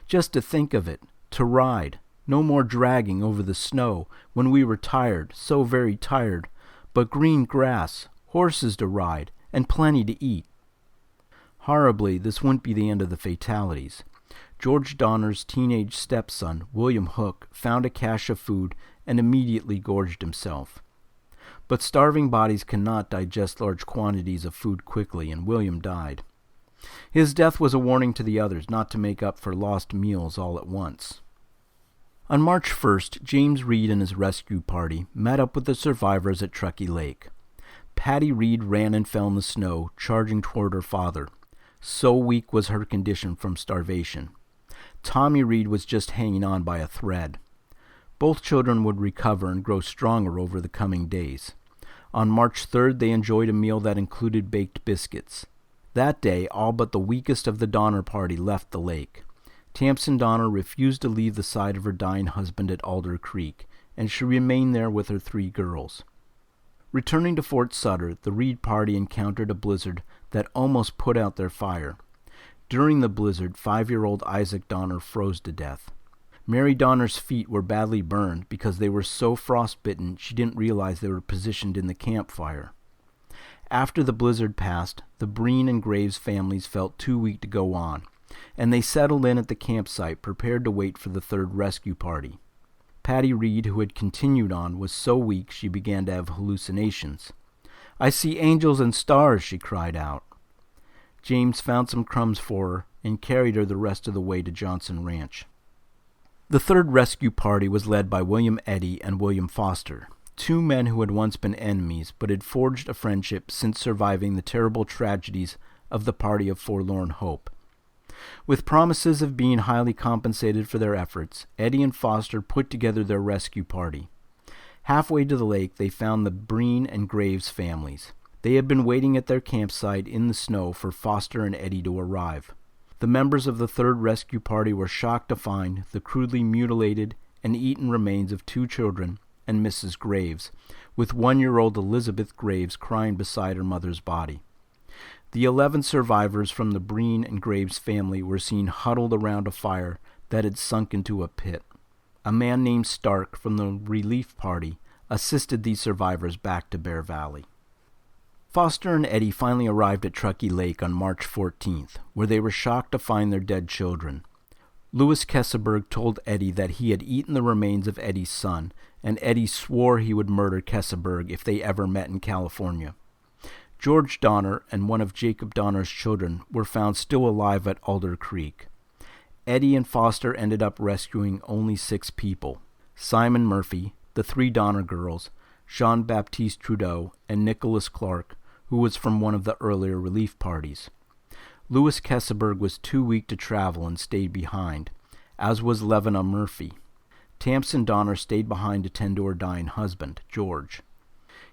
Just to think of it, to ride, no more dragging over the snow when we were tired, so very tired, but green grass, horses to ride, and plenty to eat." Horribly, this wouldn't be the end of the fatalities. George Donner's teenage stepson, William Hook, found a cache of food and immediately gorged himself. But starving bodies cannot digest large quantities of food quickly, and William died. His death was a warning to the others not to make up for lost meals all at once. On March 1st, James Reed and his rescue party met up with the survivors at Truckee Lake. Patty Reed ran and fell in the snow, charging toward her father. So weak was her condition from starvation. Tommy Reed was just hanging on by a thread. Both children would recover and grow stronger over the coming days. On March 3rd, they enjoyed a meal that included baked biscuits. That day, all but the weakest of the Donner party left the lake. Tamsin Donner refused to leave the side of her dying husband at Alder Creek, and she remained there with her 3 girls. Returning to Fort Sutter, the Reed party encountered a blizzard that almost put out their fire. During the blizzard, 5-year-old Isaac Donner froze to death. Mary Donner's feet were badly burned because they were so frostbitten she didn't realize they were positioned in the campfire. After the blizzard passed, the Breen and Graves families felt too weak to go on, and they settled in at the campsite prepared to wait for the third rescue party. Patty Reed, who had continued on, was so weak she began to have hallucinations. "I see angels and stars," she cried out. James found some crumbs for her and carried her the rest of the way to Johnson Ranch. The third rescue party was led by William Eddy and William Foster, two men who had once been enemies but had forged a friendship since surviving the terrible tragedies of the Party of Forlorn Hope. With promises of being highly compensated for their efforts, Eddy and Foster put together their rescue party. Halfway to the lake, they found the Breen and Graves families. They had been waiting at their campsite in the snow for Foster and Eddy to arrive. The members of the third rescue party were shocked to find the crudely mutilated and eaten remains of two children and Mrs. Graves, with 1-year-old Elizabeth Graves crying beside her mother's body. The 11 survivors from the Breen and Graves family were seen huddled around a fire that had sunk into a pit. A man named Stark from the relief party assisted these survivors back to Bear Valley. Foster and Eddy finally arrived at Truckee Lake on March 14th, where they were shocked to find their dead children. Louis Keseberg told Eddy that he had eaten the remains of Eddy's son, and Eddy swore he would murder Keseberg if they ever met in California. George Donner and one of Jacob Donner's children were found still alive at Alder Creek. Eddy and Foster ended up rescuing only 6 people: Simon Murphy, the 3 Donner girls, Jean-Baptiste Trudeau, and Nicholas Clark, who was from one of the earlier relief parties. Louis Keseberg was too weak to travel and stayed behind, as was Levina Murphy. Tamsen Donner stayed behind to tend to her dying husband, George.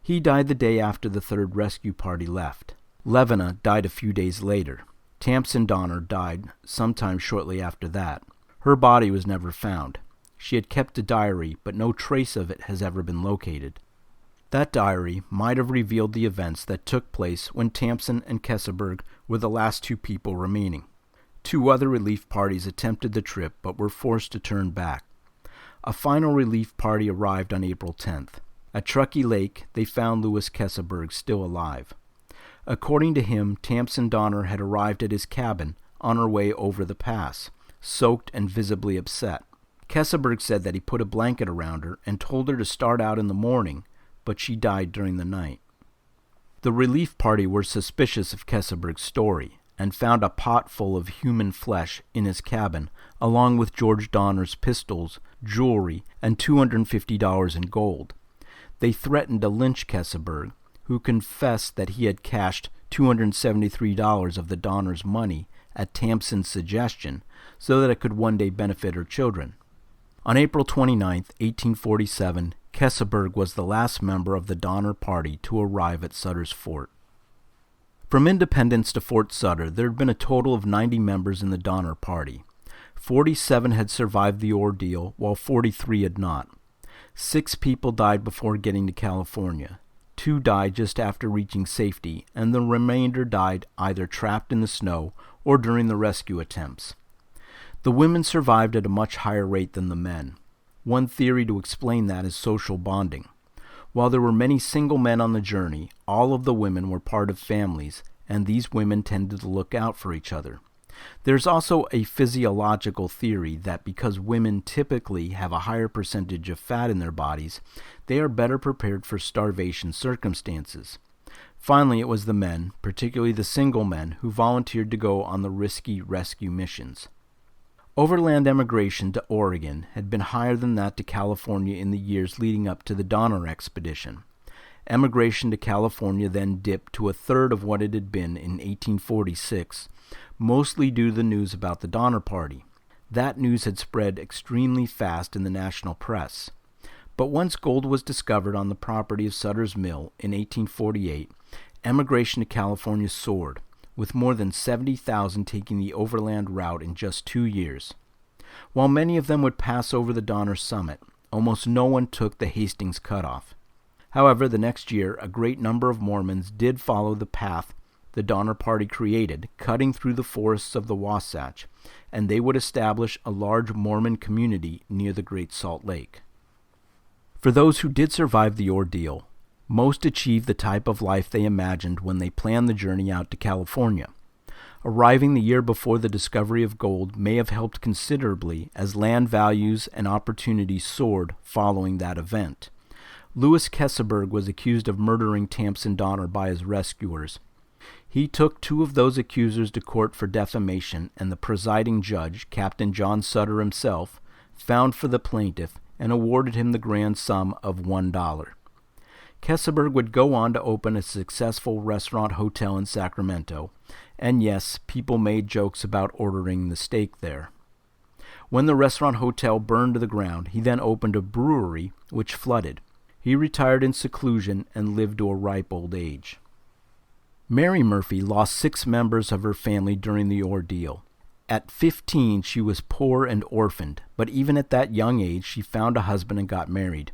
He died the day after the third rescue party left. Levina died a few days later. Tamsen Donner died sometime shortly after that. Her body was never found. She had kept a diary, but no trace of it has ever been located. That diary might have revealed the events that took place when Tamsen and Keseberg were the last 2 people remaining. 2 other relief parties attempted the trip but were forced to turn back. A final relief party arrived on April 10th. At Truckee Lake, they found Louis Keseberg still alive. According to him, Tamsen Donner had arrived at his cabin on her way over the pass, soaked and visibly upset. Keseberg said that he put a blanket around her and told her to start out in the morning, but she died during the night. The relief party were suspicious of Keseberg's story and found a pot full of human flesh in his cabin, along with George Donner's pistols, jewelry, and $250 in gold. They threatened to lynch Keseberg, who confessed that he had cashed $273 of the Donner's money at Tamsen's suggestion so that it could one day benefit her children. On April 29, 1847, Keseberg was the last member of the Donner Party to arrive at Sutter's Fort. From Independence to Fort Sutter, there had been a total of 90 members in the Donner Party. 47 had survived the ordeal, while 43 had not. 6 people died before getting to California. 2 died just after reaching safety, and the remainder died either trapped in the snow or during the rescue attempts. The women survived at a much higher rate than the men. One theory to explain that is social bonding. While there were many single men on the journey, all of the women were part of families, and these women tended to look out for each other. There's also a physiological theory that because women typically have a higher percentage of fat in their bodies, they are better prepared for starvation circumstances. Finally, it was the men, particularly the single men, who volunteered to go on the risky rescue missions. Overland emigration to Oregon had been higher than that to California in the years leading up to the Donner expedition. Emigration to California then dipped to a third of what it had been in 1846, mostly due to the news about the Donner Party. That news had spread extremely fast in the national press. But once gold was discovered on the property of Sutter's Mill in 1848, emigration to California soared, with more than 70,000 taking the overland route in just 2 years. While many of them would pass over the Donner Summit, almost no one took the Hastings Cutoff. However, the next year, a great number of Mormons did follow the path the Donner Party created, cutting through the forests of the Wasatch, and they would establish a large Mormon community near the Great Salt Lake. For those who did survive the ordeal, Most achieved the type of life they imagined when they planned the journey out to California. Arriving the year before the discovery of gold may have helped considerably as land values and opportunities soared following that event. Louis Keseberg was accused of murdering Tamsen Donner by his rescuers. He took 2 of those accusers to court for defamation, and the presiding judge, Captain John Sutter himself, found for the plaintiff and awarded him the grand sum of $1. Keseberg would go on to open a successful restaurant hotel in Sacramento, and yes, people made jokes about ordering the steak there. When the restaurant hotel burned to the ground, he then opened a brewery, which flooded. He retired in seclusion and lived to a ripe old age. Mary Murphy lost 6 members of her family during the ordeal. At 15, she was poor and orphaned, but even at that young age, she found a husband and got married.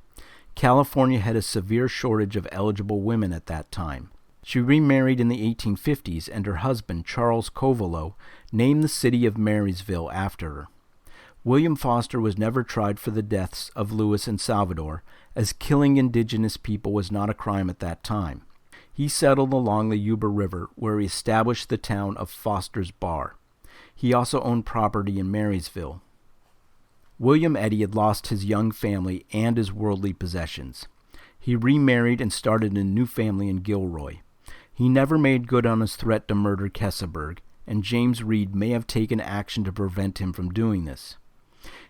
California had a severe shortage of eligible women at that time. She remarried in the 1850s, and her husband, Charles Covelo, named the city of Marysville after her. William Foster was never tried for the deaths of Louis and Salvador, as killing indigenous people was not a crime at that time. He settled along the Yuba River, where he established the town of Foster's Bar. He also owned property in Marysville. William Eddy had lost his young family and his worldly possessions. He remarried and started a new family in Gilroy. He never made good on his threat to murder Keseberg, and James Reed may have taken action to prevent him from doing this.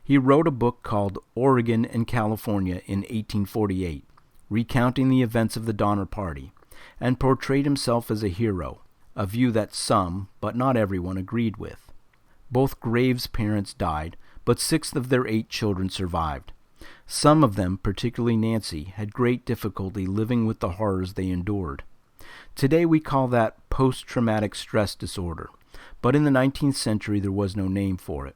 He wrote a book called Oregon and California in 1848, recounting the events of the Donner Party, and portrayed himself as a hero, a view that some, but not everyone, agreed with. Both Graves' parents died, but 6 of their 8 children survived. Some of them, particularly Nancy, had great difficulty living with the horrors they endured. Today we call that post-traumatic stress disorder, but in the 19th century there was no name for it.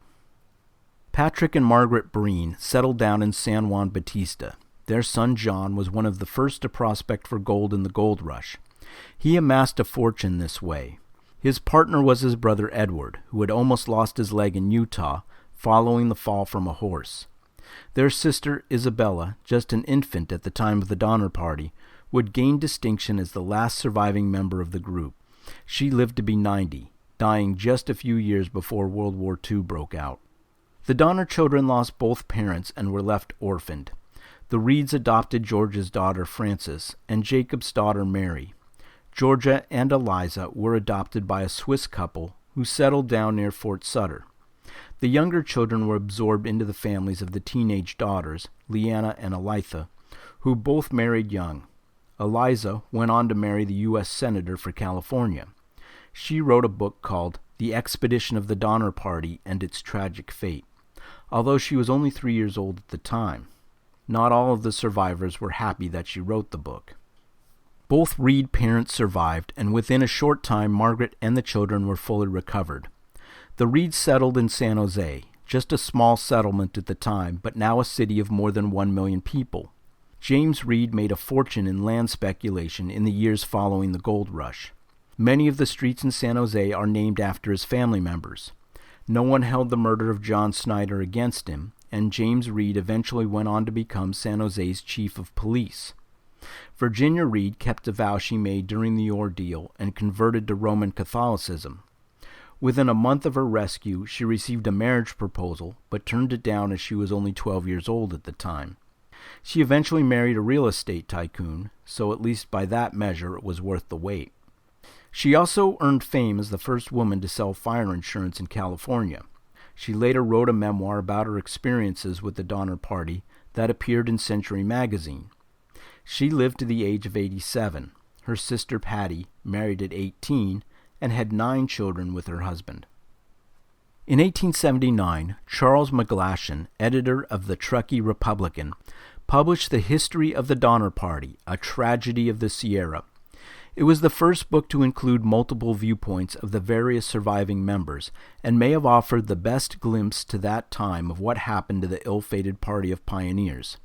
Patrick and Margaret Breen settled down in San Juan Bautista. Their son John was one of the first to prospect for gold in the gold rush. He amassed a fortune this way. His partner was his brother Edward, who had almost lost his leg in Utah following the fall from a horse. Their sister Isabella, just an infant at the time of the Donner Party, would gain distinction as the last surviving member of the group. She lived to be 90, dying just a few years before World War II broke out. The Donner children lost both parents and were left orphaned. The Reeds adopted George's daughter Frances and Jacob's daughter Mary. Georgia and Eliza were adopted by a Swiss couple who settled down near Fort Sutter. The younger children were absorbed into the families of the teenage daughters, Leanna and Elitha, who both married young. Eliza went on to marry the U.S. Senator for California. She wrote a book called The Expedition of the Donner Party and Its Tragic Fate, although she was only 3 years old at the time. Not all of the survivors were happy that she wrote the book. Both Reed parents survived, and within a short time Margaret and the children were fully recovered. The Reeds settled in San Jose, just a small settlement at the time, but now a city of more than 1 million people. James Reed made a fortune in land speculation in the years following the gold rush. Many of the streets in San Jose are named after his family members. No one held the murder of John Snyder against him, and James Reed eventually went on to become San Jose's chief of police. Virginia Reed kept a vow she made during the ordeal and converted to Roman Catholicism. Within a month of her rescue, she received a marriage proposal, but turned it down as she was only 12 years old at the time. She eventually married a real estate tycoon, so at least by that measure it was worth the wait. She also earned fame as the first woman to sell fire insurance in California. She later wrote a memoir about her experiences with the Donner Party that appeared in Century magazine. She lived to the age of 87. Her sister Patty married at 18 and had 9 children with her husband. In 1879, Charles McGlashan, editor of the Truckee Republican, published The History of the Donner Party, A Tragedy of the Sierra. It was the first book to include multiple viewpoints of the various surviving members, and may have offered the best glimpse to that time of what happened to the ill-fated party of pioneers.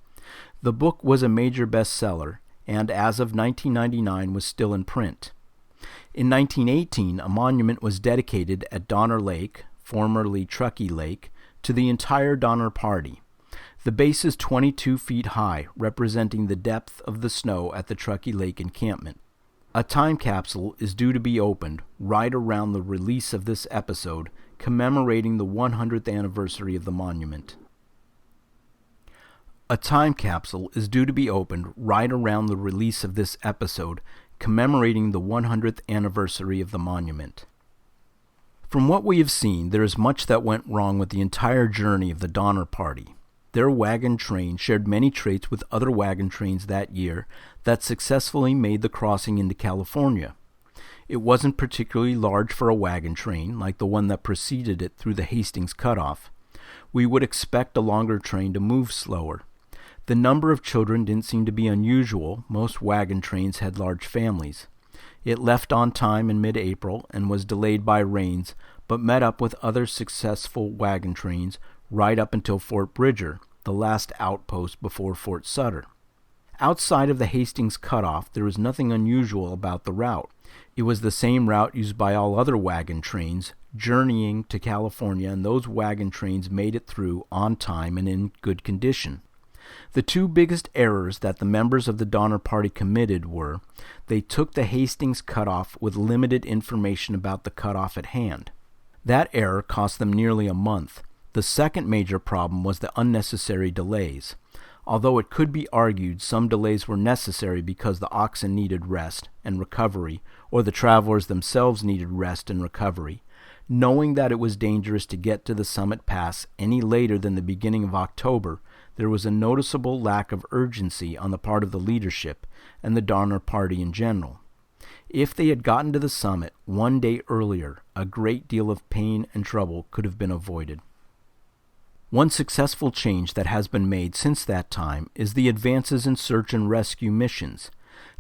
The book was a major bestseller, and as of 1999 was still in print. In 1918, a monument was dedicated at Donner Lake, formerly Truckee Lake, to the entire Donner Party. The base is 22 feet high, representing the depth of the snow at the Truckee Lake encampment. A time capsule is due to be opened right around the release of this episode, commemorating the 100th anniversary of the monument. A time capsule is due to be opened right around the release of this episode, commemorating the 100th anniversary of the monument. From what we have seen, there is much that went wrong with the entire journey of the Donner Party. Their wagon train shared many traits with other wagon trains that year that successfully made the crossing into California. It wasn't particularly large for a wagon train, like the one that preceded it through the Hastings Cutoff. We would expect a longer train to move slower. The number of children didn't seem to be unusual. Most wagon trains had large families. It left on time in mid-April and was delayed by rains, but met up with other successful wagon trains right up until Fort Bridger, the last outpost before Fort Sutter. Outside of the Hastings Cutoff, there was nothing unusual about the route. It was the same route used by all other wagon trains journeying to California, and those wagon trains made it through on time and in good condition. The two biggest errors that the members of the Donner Party committed were they took the Hastings Cutoff with limited information about the cutoff at hand. That error cost them nearly a month. The second major problem was the unnecessary delays. Although it could be argued some delays were necessary because the oxen needed rest and recovery, or the travelers themselves needed rest and recovery, knowing that it was dangerous to get to the summit pass any later than the beginning of October, there was a noticeable lack of urgency on the part of the leadership and the Donner Party in general. If they had gotten to the summit one day earlier, a great deal of pain and trouble could have been avoided. One successful change that has been made since that time is the advances in search and rescue missions.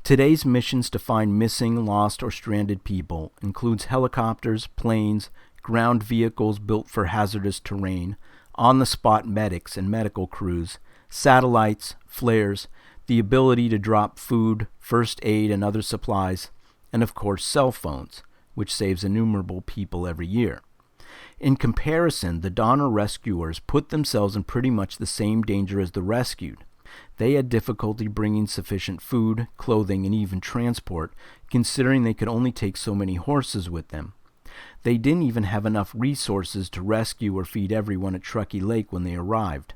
Today's missions to find missing, lost, or stranded people includes helicopters, planes, ground vehicles built for hazardous terrain, on-the-spot medics and medical crews, satellites, flares, the ability to drop food, first aid, and other supplies, and of course cell phones, which saves innumerable people every year. In comparison, the Donner rescuers put themselves in pretty much the same danger as the rescued. They had difficulty bringing sufficient food, clothing, and even transport, considering they could only take so many horses with them. They didn't even have enough resources to rescue or feed everyone at Truckee Lake when they arrived.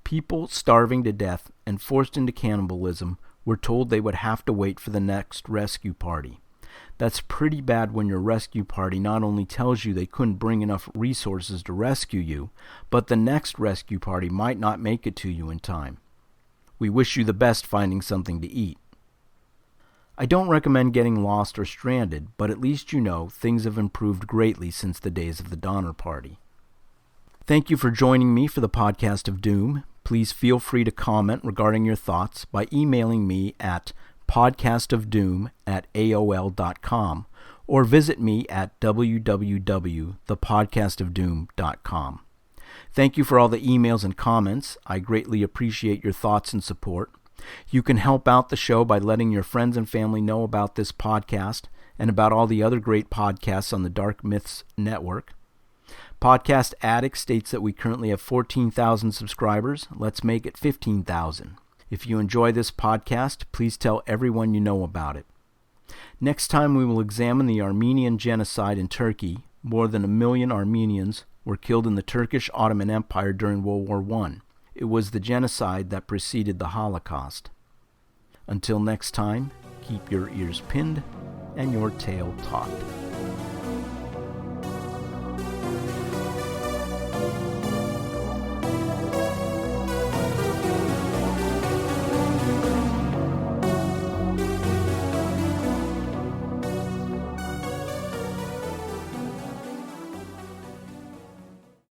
People starving to death and forced into cannibalism were told they would have to wait for the next rescue party. That's pretty bad when your rescue party not only tells you they couldn't bring enough resources to rescue you, but the next rescue party might not make it to you in time. We wish you the best finding something to eat. I don't recommend getting lost or stranded, but at least you know things have improved greatly since the days of the Donner Party. Thank you for joining me for the Podcast of Doom. Please feel free to comment regarding your thoughts by emailing me at podcastofdoom@aol.com or visit me at www.thepodcastofdoom.com. Thank you for all the emails and comments. I greatly appreciate your thoughts and support. You can help out the show by letting your friends and family know about this podcast and about all the other great podcasts on the Dark Myths Network. Podcast Addict states that we currently have 14,000 subscribers. Let's make it 15,000. If you enjoy this podcast, please tell everyone you know about it. Next time we will examine the Armenian genocide in Turkey. More than 1 million Armenians were killed in the Turkish Ottoman Empire during World War I. It was the genocide that preceded the Holocaust. Until next time, keep your ears pinned and your tail taut.